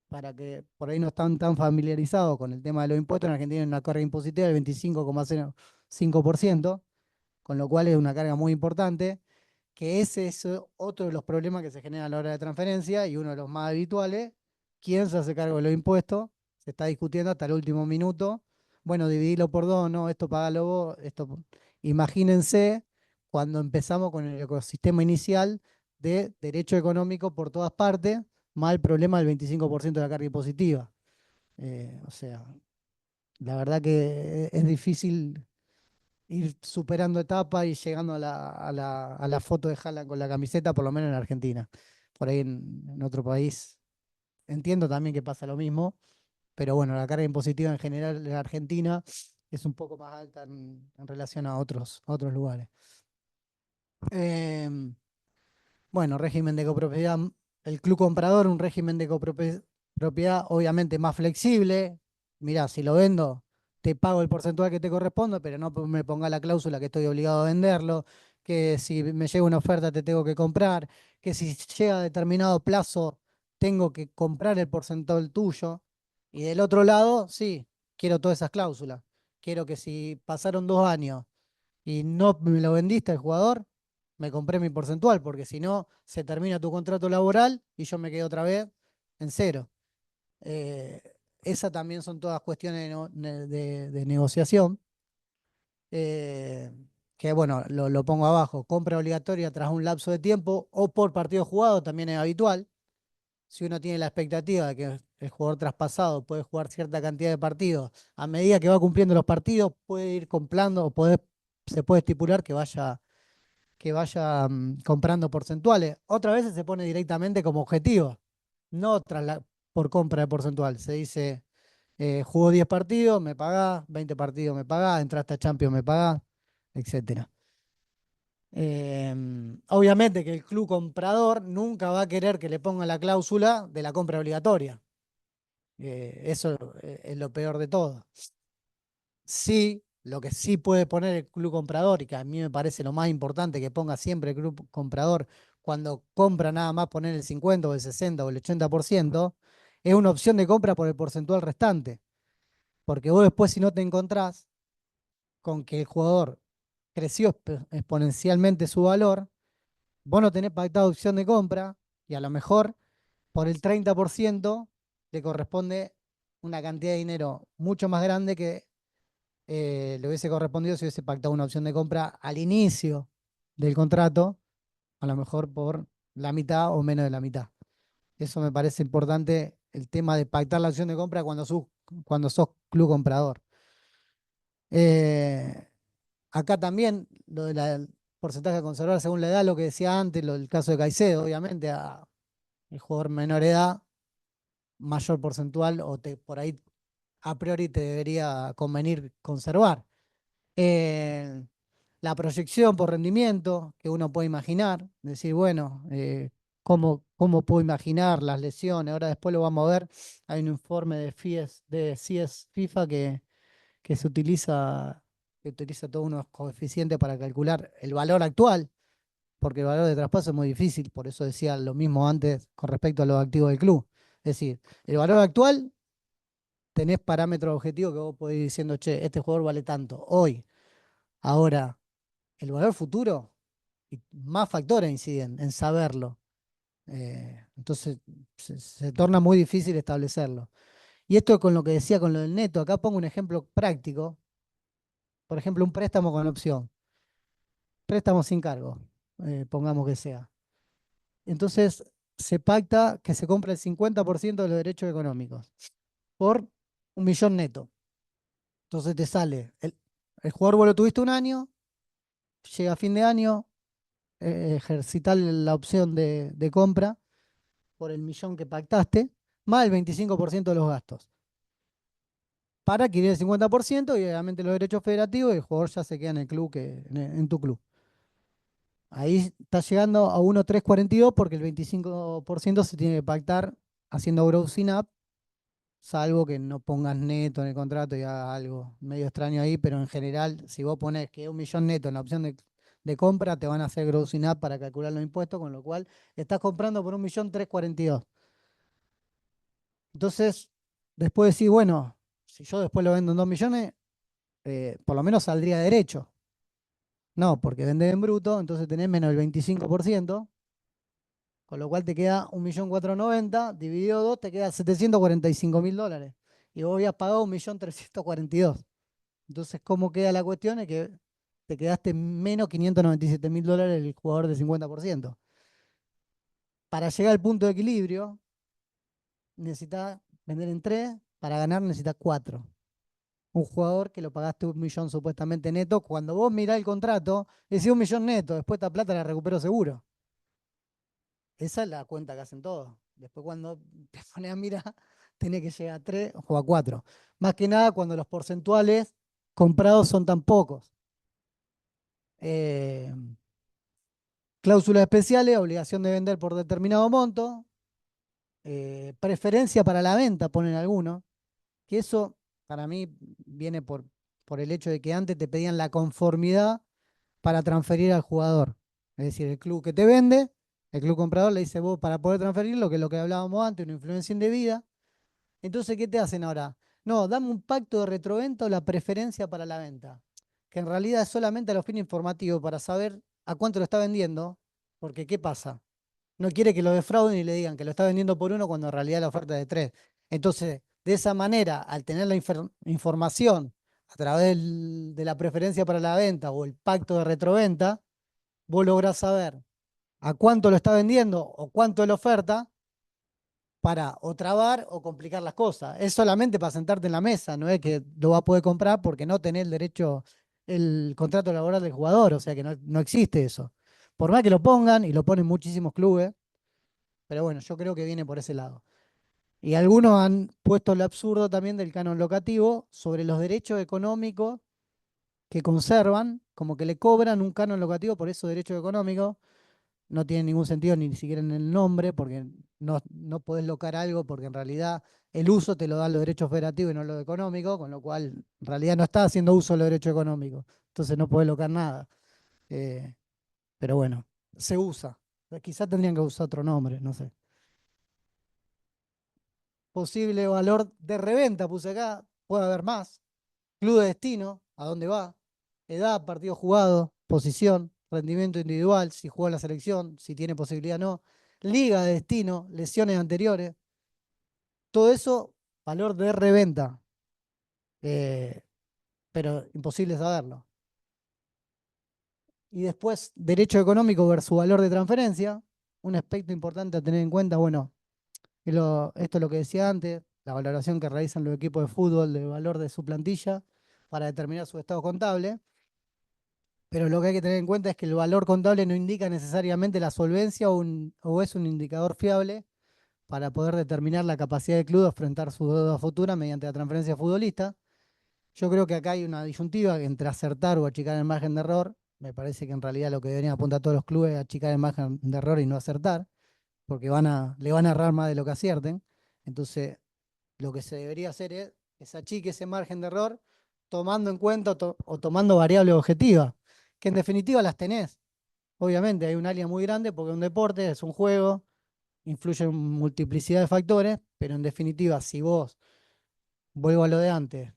para que por ahí no están tan familiarizados con el tema de los impuestos. En Argentina hay una carga impositiva del 25,05%, con lo cual es una carga muy importante, que ese es otro de los problemas que se generan a la hora de transferencia y uno de los más habituales. ¿Quién se hace cargo de los impuestos? Se está discutiendo hasta el último minuto. Bueno, dividilo por dos, no, esto pagalo vos. Imagínense cuando empezamos con el ecosistema inicial de derecho económico por todas partes, más el problema del 25% de la carga impositiva. O sea, la verdad que es difícil ir superando etapas y llegando a la foto de Haaland con la camiseta, por lo menos en Argentina. Por ahí en otro país entiendo también que pasa lo mismo, pero bueno, la carga impositiva en general en Argentina es un poco más alta en relación a otros lugares. Em, bueno, régimen de copropiedad, el club comprador, un régimen de copropiedad obviamente más flexible. Mirá, si lo vendo, te pago el porcentual que te corresponde, pero no me ponga la cláusula que estoy obligado a venderlo, que si me llega una oferta te tengo que comprar, que si llega a determinado plazo tengo que comprar el porcentual tuyo. Y del otro lado, sí, quiero todas esas cláusulas. Quiero que si pasaron 2 años y no me lo vendiste al jugador, me compré mi porcentual, porque si no, se termina tu contrato laboral y yo me quedo otra vez en cero. Eh, Esas también son todas cuestiones de negociación. eh, que bueno, lo pongo abajo. Compra obligatoria tras un lapso de tiempo o por partido jugado también es habitual. Si uno tiene la expectativa de que el jugador traspasado puede jugar cierta cantidad de partidos, a medida que va cumpliendo los partidos, puede ir comprando o se puede estipular que vaya comprando porcentuales. Otras veces se pone directamente como objetivo, no por compra de porcentual. Se dice, jugó 10 partidos, me pagás, 20 partidos me pagás, entraste a Champions, me pagás, etcétera. Obviamente que el club comprador nunca va a querer que le ponga la cláusula de la compra obligatoria. Eso es lo peor de todo. Sí, lo que sí puede poner el club comprador, y que a mí me parece lo más importante que ponga siempre el club comprador cuando compra nada más poner el 50 o el 60 o el 80%, es una opción de compra por el porcentual restante. Porque vos después si no te encontrás con que el jugador creció exponencialmente su valor, vos no tenés pactado opción de compra y a lo mejor por el 30% le corresponde una cantidad de dinero mucho más grande que le hubiese correspondido si hubiese pactado una opción de compra al inicio del contrato, a lo mejor por la mitad o menos de la mitad. Eso me parece importante, el tema de pactar la opción de compra cuando sos club comprador. Eh, Acá también lo del porcentaje a conservar según la edad, lo que decía antes, el caso de Caicedo, obviamente, el jugador menor edad, mayor porcentual, por ahí a priori te debería convenir conservar. Eh, la proyección por rendimiento que uno puede imaginar, decir, bueno, ¿cómo puedo imaginar las lesiones? Ahora después lo vamos a ver. Hay un informe de CIES FIFA que utiliza todos unos coeficientes para calcular el valor actual, porque el valor de traspaso es muy difícil, por eso decía lo mismo antes con respecto a los activos del club. Es decir, el valor actual tenés parámetros objetivos que vos podés ir diciendo, che, este jugador vale tanto hoy. Ahora, el valor futuro, y más factores inciden en saberlo. Entonces, se torna muy difícil establecerlo. Y esto con lo que decía con lo del neto, acá pongo un ejemplo práctico. Por ejemplo, un préstamo con opción. Préstamo sin cargo, pongamos que sea. Entonces, se pacta que se compra el 50% de los derechos económicos por 1 millón neto. Entonces te sale, el jugador vos lo tuviste un año, llega a fin de año, ejercitar la opción de compra por el 1 millón que pactaste, más el 25% de los gastos. Para adquirir el 50% y obviamente los derechos federativos, y el jugador ya se queda en el club, en tu club. Ahí está llegando a 1,342 porque el 25% se tiene que pactar haciendo grossing up, salvo que no pongas neto en el contrato y hagas algo medio extraño ahí, pero en general, si vos pones que es 1 millón neto en la opción de compra, te van a hacer grossing up para calcular los impuestos, con lo cual estás comprando por 1,342. Entonces, después decís, bueno, si yo después lo vendo en 2 millones, por lo menos saldría derecho. No, porque vendés en bruto, entonces tenés menos del 25%. Con lo cual te queda 1.490.000 dividido 2, te queda $745.000. Y vos habías pagado 1.342.000. Entonces, ¿cómo queda la cuestión? Es que te quedaste menos $597.000 el jugador de 50%. Para llegar al punto de equilibrio, necesitas vender en 3, para ganar necesitas 4. Un jugador que lo pagaste 1 millón supuestamente neto, cuando vos mirás el contrato, decís 1 millón neto, después esta plata la recupero seguro. Esa es la cuenta que hacen todos. Después cuando te pones a mirar, tenés que llegar a 3 o a 4. Más que nada cuando los porcentuales comprados son tan pocos. Eh, Cláusulas especiales, obligación de vender por determinado monto, preferencia para la venta, ponen algunos, que eso para mí viene por el hecho de que antes te pedían la conformidad para transferir al jugador. Es decir, el club que te vende, el club comprador le dice vos para poder transferirlo, que es lo que hablábamos antes, una influencia indebida. Entonces, ¿qué te hacen ahora? No, dame un pacto de retroventa o la preferencia para la venta, que en realidad es solamente a los fines informativos para saber a cuánto lo está vendiendo, porque ¿qué pasa? No quiere que lo defrauden y le digan que lo está vendiendo por 1 cuando en realidad la oferta es de 3. Entonces, De esa manera, al tener la información a través de la preferencia para la venta o el pacto de retroventa, vos lográs saber a cuánto lo está vendiendo o cuánto es la oferta para o trabar o complicar las cosas. Es solamente para sentarte en la mesa, no es que lo va a poder comprar porque no tenés el derecho, el contrato laboral del jugador, o sea que no existe eso. Por más que lo pongan, y lo ponen muchísimos clubes, pero bueno, yo creo que viene por ese lado. Y algunos han puesto el absurdo también del canon locativo sobre los derechos económicos que conservan, como que le cobran un canon locativo por esos derechos económicos. No tiene ningún sentido ni siquiera en el nombre, porque no podés locar algo, porque en realidad el uso te lo dan los derechos federativos y no los económicos, con lo cual en realidad no estás haciendo uso de los derechos económicos. Entonces no podés locar nada. Eh, pero bueno, se usa. Quizás tendrían que usar otro nombre, no sé. Posible valor de reventa, puse acá, puede haber más. Club de destino, a dónde va, edad, partido jugado, posición, rendimiento individual, si juega en la selección, si tiene posibilidad o no, liga de destino, lesiones anteriores, todo eso, valor de reventa, eh, pero imposible saberlo. Y después, derecho económico versus valor de transferencia, un aspecto importante a tener en cuenta, bueno, esto es lo que decía antes, la valoración que realizan los equipos de fútbol del valor de su plantilla para determinar su estado contable. Pero lo que hay que tener en cuenta es que el valor contable no indica necesariamente la solvencia o es un indicador fiable para poder determinar la capacidad del club de enfrentar su deuda futura mediante la transferencia futbolista. Yo creo que acá hay una disyuntiva entre acertar o achicar el margen de error. Me parece que en realidad lo que deberían apuntar todos los clubes es achicar el margen de error y no acertar, porque le van a errar más de lo que acierten. Entonces, lo que se debería hacer es que se achique ese margen de error tomando en cuenta o tomando variables objetivas, que en definitiva las tenés. Obviamente hay un área muy grande porque es un deporte, es un juego, influye en multiplicidad de factores, pero en definitiva, si vos, vuelvo a lo de antes,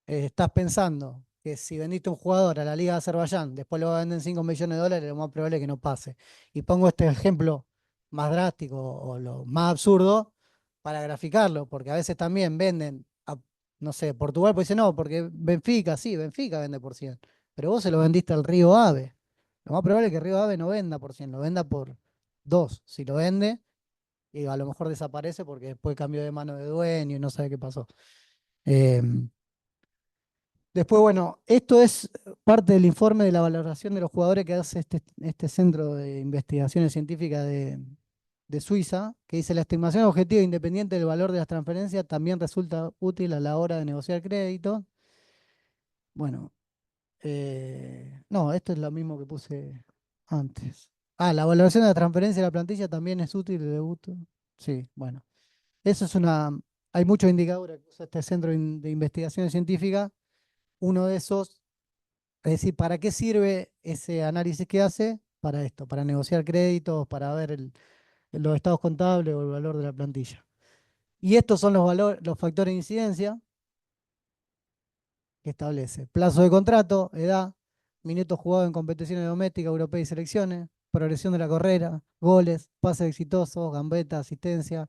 estás pensando que si vendiste un jugador a la Liga de Azerbaiyán, después lo venden 5 millones de dólares, lo más probable es que no pase. Y pongo este ejemplo más drástico o lo más absurdo para graficarlo, porque a veces también venden, no sé, Portugal pues dice no, porque Benfica, sí, Benfica vende por 100, pero vos se lo vendiste al Río Ave. Lo más probable es que Río Ave no venda por 100, lo venda por 2. Si lo vende, y a lo mejor desaparece porque después cambió de mano de dueño y no sabe qué pasó. Eh, Después, bueno, esto es parte del informe de la valoración de los jugadores que hace este centro de investigaciones científicas de Suiza, que dice la estimación objetiva e independiente del valor de las transferencias también resulta útil a la hora de negociar crédito. Bueno, no, esto es lo mismo que puse antes. Ah, la valoración de la transferencia de la plantilla también es útil. Sí, bueno. Eso es una. Hay muchos indicadores que usa este centro de investigaciones científicas. Uno de esos. Es decir, ¿para qué sirve ese análisis que hace? Para esto, para negociar créditos, para ver los estados contables o el valor de la plantilla. Y estos son los factores de incidencia que establece. Plazo de contrato, edad, minutos jugados en competiciones domésticas, europeas y selecciones, progresión de la carrera, goles, pases exitosos, gambeta, asistencia,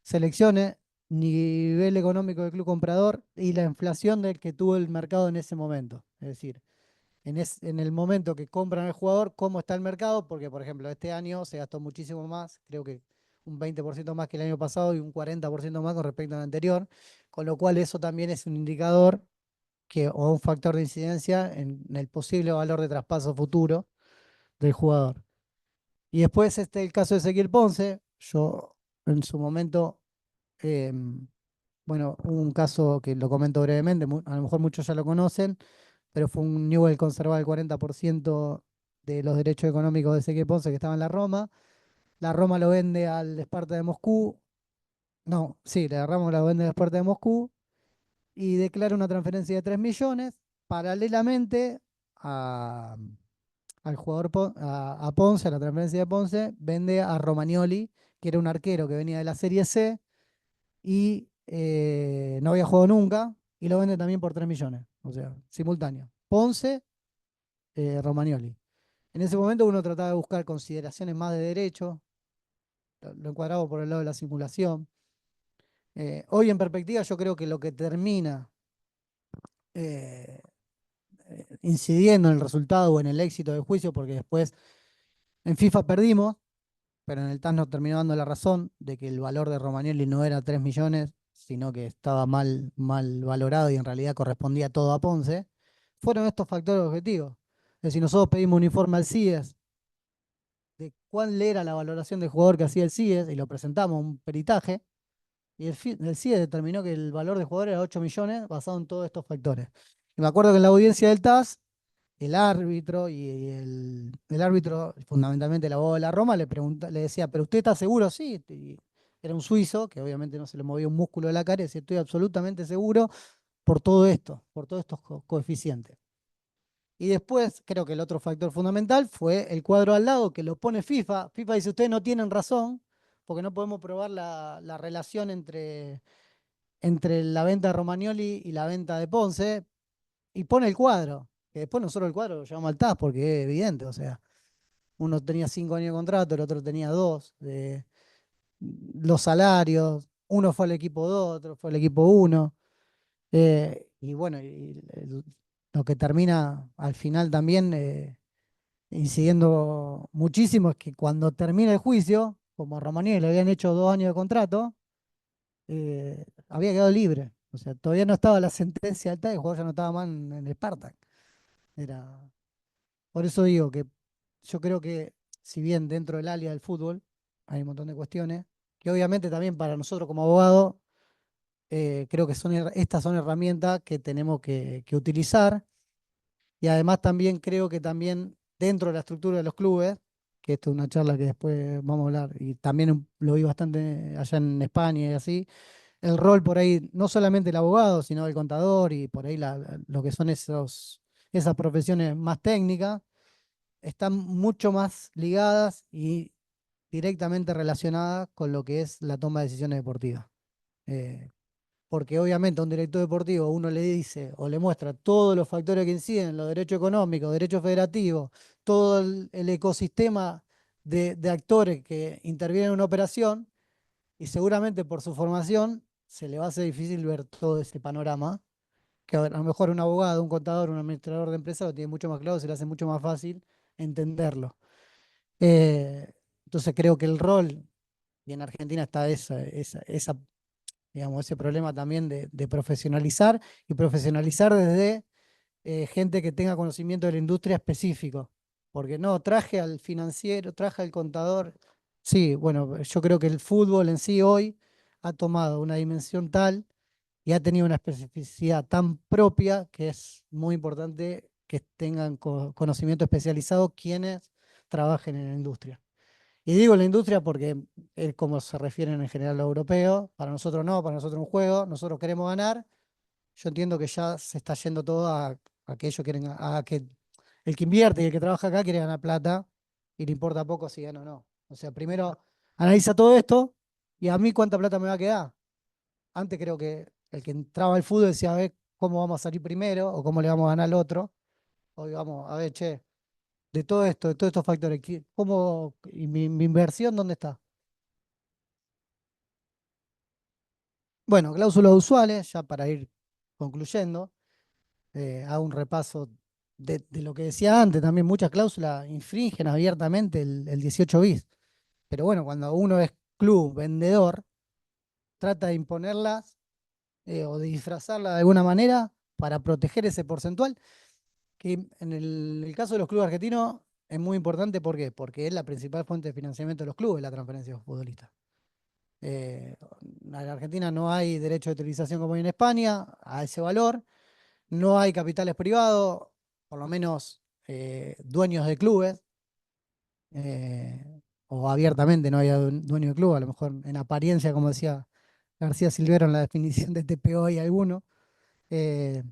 selecciones, nivel económico del club comprador y la inflación del que tuvo el mercado en ese momento. Es decir, en el momento que compran el jugador, cómo está el mercado, porque por ejemplo este año se gastó muchísimo más, creo que un 20% más que el año pasado y un 40% más con respecto al anterior, con lo cual eso también es un indicador o un factor de incidencia en el posible valor de traspaso futuro del jugador. Y después el caso de Ezequiel Ponce, yo en su momento, eh, bueno, hubo un caso que lo comento brevemente, a lo mejor muchos ya lo conocen, pero fue un Newell conservaba el 40% de los derechos económicos de Ezequiel Ponce que estaba en la Roma. La Roma lo vende al Sparta de Moscú. No, sí, la Roma lo vende al Sparta de Moscú y declara una transferencia de 3 millones. Paralelamente a, al jugador a Ponce, a la transferencia de Ponce, vende a Romagnoli, que era un arquero que venía de la Serie C y no había jugado nunca, y lo vende también por 3 millones, o sea, simultáneo. Ponce, Romagnoli. En ese momento uno trataba de buscar consideraciones más de derecho, lo encuadraba por el lado de la simulación. Hoy en perspectiva yo creo que lo que termina eh, incidiendo en el resultado o en el éxito del juicio, porque después en FIFA perdimos, pero en el TAS nos terminó dando la razón de que el valor de Romagnoli no era 3 millones, sino que estaba mal valorado y en realidad correspondía todo a Ponce, fueron estos factores objetivos. Es decir, nosotros pedimos un informe al CIES de cuál era la valoración del jugador que hacía el CIES y lo presentamos, un peritaje, y el CIES determinó que el valor del jugador era 8 millones basado en todos estos factores. Y me acuerdo que en la audiencia del TAS el árbitro y el árbitro, fundamentalmente el abogado de la Roma, le decía, ¿pero usted está seguro? Sí. Y era un suizo, que obviamente no se le movía un músculo de la cara, y decía, estoy absolutamente seguro por todo esto, por todos estos coeficientes. Y después, creo que el otro factor fundamental fue el cuadro al lado, que lo pone FIFA. FIFA dice, ustedes no tienen razón, porque no podemos probar la relación entre la venta de Romagnoli y la venta de Ponce, y pone el cuadro. Que después nosotros el cuadro lo llevamos al TAS porque es evidente, o sea, uno tenía 5 años de contrato, el otro tenía 2. Los salarios, uno fue al equipo 2, otro fue al equipo 1. Y bueno, lo que termina al final también incidiendo muchísimo es que cuando termina el juicio, como a Romagnoli le habían hecho 2 años de contrato, había quedado libre. O sea, todavía no estaba la sentencia del TAS, el jugador ya no estaba más en el Spartak. Era, por eso digo que yo creo que, si bien dentro del área del fútbol hay un montón de cuestiones, que obviamente también para nosotros como abogados, creo que estas son herramientas que tenemos que utilizar. Y además también creo que también dentro de la estructura de los clubes, que esto es una charla que después vamos a hablar, y también lo vi bastante allá en España y así, el rol por ahí, no solamente el abogado, sino el contador y por ahí lo que son esas profesiones más técnicas están mucho más ligadas y directamente relacionadas con lo que es la toma de decisiones deportivas. Eh, Porque obviamente a un director deportivo uno le dice o le muestra todos los factores que inciden, los derechos económicos, derechos federativos, todo el ecosistema de actores que intervienen en una operación, y seguramente por su formación se le va a hacer difícil ver todo ese panorama, que a lo mejor un abogado, un contador, un administrador de empresas lo tiene mucho más claro, se le hace mucho más fácil entenderlo. Eh, entonces creo que el rol, y en Argentina está digamos, ese problema también de profesionalizar y profesionalizar desde gente que tenga conocimiento de la industria específico. Porque no, traje al financiero, traje al contador. Sí, bueno, yo creo que el fútbol en sí hoy ha tomado una dimensión tal y ha tenido una especificidad tan propia que es muy importante que tengan conocimiento especializado quienes trabajen en la industria. Y digo la industria porque es como se refieren en general los europeos. Para nosotros no, para nosotros un juego, nosotros queremos ganar. Yo entiendo que ya se está yendo todo a que ellos quieren, a que el que invierte y el que trabaja acá quiere ganar plata y le importa poco si gana o no. O sea, primero analiza todo esto y a mí cuánta plata me va a quedar. Antes creo que el que entraba al fútbol decía, a ver cómo vamos a salir primero o cómo le vamos a ganar al otro. Hoy vamos, a ver, che, de todo esto, de todos estos factores, ¿cómo, y mi inversión dónde está? Bueno, cláusulas usuales, ya para ir concluyendo, hago un repaso de lo que decía antes, también muchas cláusulas infringen abiertamente el 18 bis. Pero bueno, cuando uno es club, vendedor, trata de imponerlas o de disfrazarla de alguna manera para proteger ese porcentual, que en el caso de los clubes argentinos es muy importante. ¿Por qué? Porque es la principal fuente de financiamiento de los clubes, la transferencia de los futbolistas. En la Argentina no hay derecho de utilización como hay en España a ese valor, no hay capitales privados, por lo menos dueños de clubes, o abiertamente no hay dueño de club, a lo mejor en apariencia, como decía García Silvero en la definición de TPO hay alguno. eh,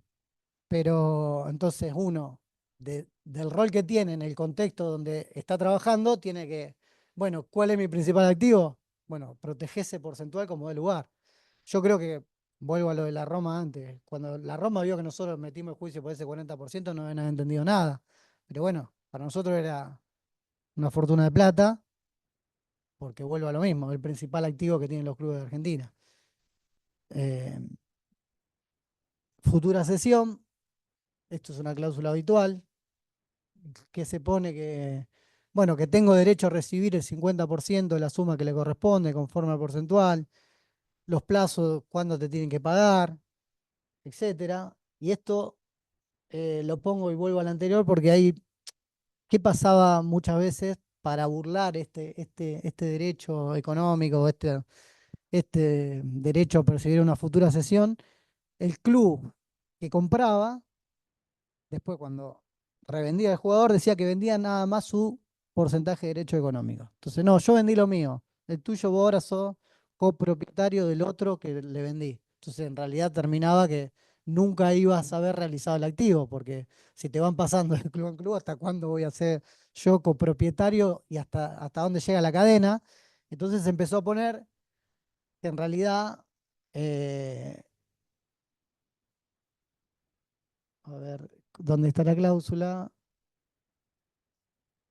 pero entonces uno, del rol que tiene en el contexto donde está trabajando, tiene que, bueno, ¿cuál es mi principal activo? Bueno, proteger ese porcentual como de lugar. Yo creo que, vuelvo a lo de la Roma antes, cuando la Roma vio que nosotros metimos el juicio por ese 40%, no habían entendido nada. Pero bueno, para nosotros era una fortuna de plata, porque vuelvo a lo mismo, el principal activo que tienen los clubes de Argentina. eh, futura cesión. Esto es una cláusula habitual que se pone que, bueno, que tengo derecho a recibir el 50% de la suma que le corresponde conforme al porcentual, los plazos, cuándo te tienen que pagar, etcétera. Y esto lo pongo y vuelvo al anterior porque hay, ¿qué pasaba muchas veces para burlar este derecho económico, este derecho a percibir una futura cesión? El club que compraba, después cuando revendía el jugador, decía que vendía nada más su porcentaje de derecho económico. Entonces, no, yo vendí lo mío. El tuyo vos ahora sos copropietario del otro que le vendí. Entonces, en realidad terminaba que nunca ibas a haber realizado el activo, porque si te van pasando de club en club, ¿hasta cuándo voy a ser yo copropietario y hasta dónde llega la cadena? Entonces se empezó a poner que en realidad, eh, a ver, ¿dónde está la cláusula?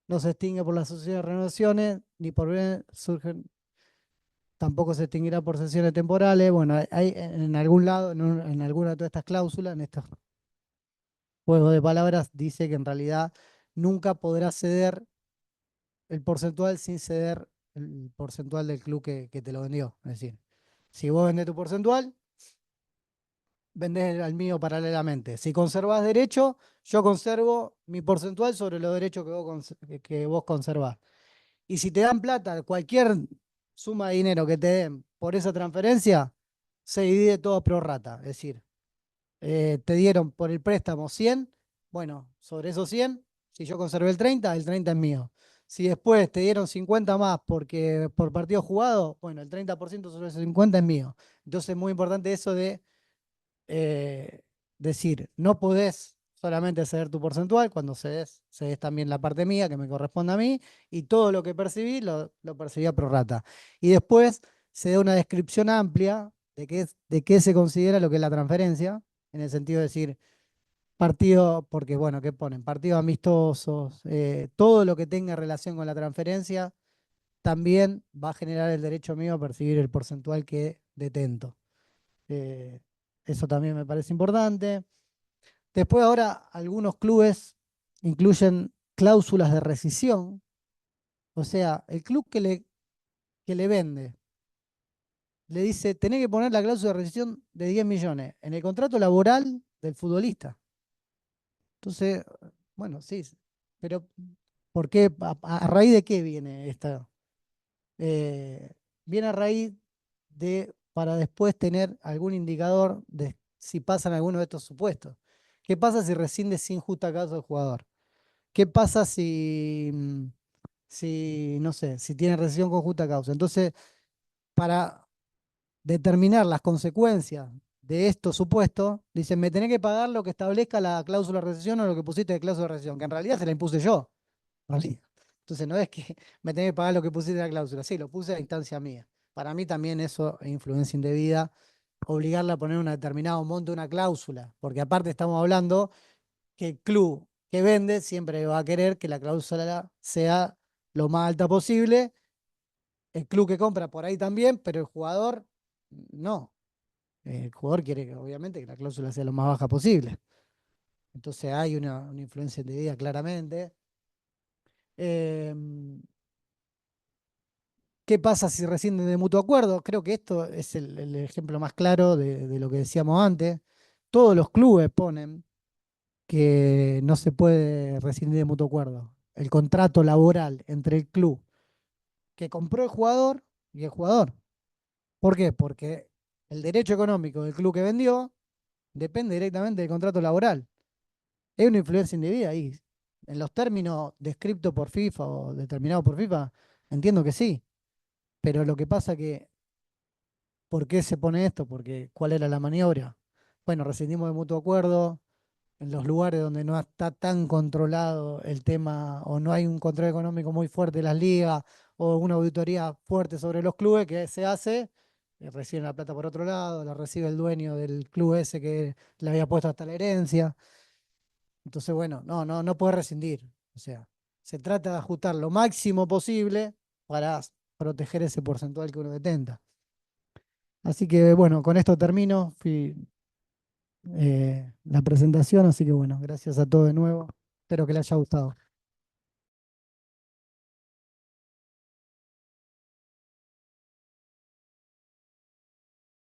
No se extingue por la sociedad de renovaciones, ni por bien surgen, tampoco se extinguirá por sesiones temporales. Bueno, hay en algún lado, en alguna de todas estas cláusulas, en estos juegos de palabras, dice que en realidad nunca podrá ceder el porcentual sin ceder el porcentual del club que te lo vendió. Es decir, si vos vendés tu porcentual, vendés al mío paralelamente. Si conservás derecho, yo conservo mi porcentual sobre los derechos que vos conservás. Y si te dan plata, cualquier suma de dinero que te den por esa transferencia, se divide todo pro rata. Es decir, te dieron por el préstamo 100, bueno, sobre esos 100, si yo conservé el 30 es mío. Si después te dieron 50 más porque por partido jugado, bueno, el 30% sobre esos 50 es mío. Entonces es muy importante eso de eh, decir, no podés solamente ceder tu porcentual, cuando cedes también la parte mía que me corresponde a mí, y todo lo que percibí lo percibí a prorrata. Y después se da una descripción amplia de qué se considera lo que es la transferencia, en el sentido de decir partido, porque bueno, ¿qué ponen? Partidos amistosos, todo lo que tenga relación con la transferencia, también va a generar el derecho mío a percibir el porcentual que detento. Eh, Eso también me parece importante. Después ahora algunos clubes incluyen cláusulas de rescisión. O sea, el club que le vende le dice, tenés que poner la cláusula de rescisión de 10 millones en el contrato laboral del futbolista. Entonces, bueno, sí, pero ¿por qué? ¿A raíz de qué viene esta? eh, Viene a raíz de, para después tener algún indicador de si pasan alguno de estos supuestos. ¿Qué pasa si rescinde sin justa causa el jugador? ¿Qué pasa si no sé, si tiene rescisión con justa causa? Entonces, para determinar las consecuencias de estos supuestos, dicen, me tenés que pagar lo que establezca la cláusula de rescisión o lo que pusiste de cláusula de rescisión, que en realidad se la impuse yo. ¿Vale? Entonces no es que me tenés que pagar lo que pusiste en la cláusula, sí, lo puse a instancia mía. Para mí también eso es influencia indebida, obligarla a poner un determinado monto, una cláusula, porque aparte estamos hablando que el club que vende siempre va a querer que la cláusula sea lo más alta posible, el club que compra por ahí también, pero el jugador no. El jugador quiere que, obviamente, que la cláusula sea lo más baja posible. Entonces hay una influencia indebida claramente. Eh, ¿Qué pasa si rescinden de mutuo acuerdo? Creo que esto es el ejemplo más claro de lo que decíamos antes. Todos los clubes ponen que no se puede rescindir de mutuo acuerdo. El contrato laboral entre el club que compró el jugador y el jugador. ¿Por qué? Porque el derecho económico del club que vendió depende directamente del contrato laboral. Es una influencia indebida ahí. En los términos descritos por FIFA o determinados por FIFA, entiendo que sí. Pero lo que pasa que ¿por qué se pone esto? Porque ¿cuál era la maniobra? Bueno, rescindimos de mutuo acuerdo en los lugares donde no está tan controlado el tema o no hay un control económico muy fuerte de las ligas o una auditoría fuerte sobre los clubes que se hace, reciben la plata por otro lado, la recibe el dueño del club ese que le había puesto hasta la herencia. Entonces, bueno, no puede rescindir. O sea, se trata de ajustar lo máximo posible para proteger ese porcentual que uno detenta. Así que bueno, con esto termino la presentación, así que bueno, gracias a todos de nuevo. Espero que les haya gustado.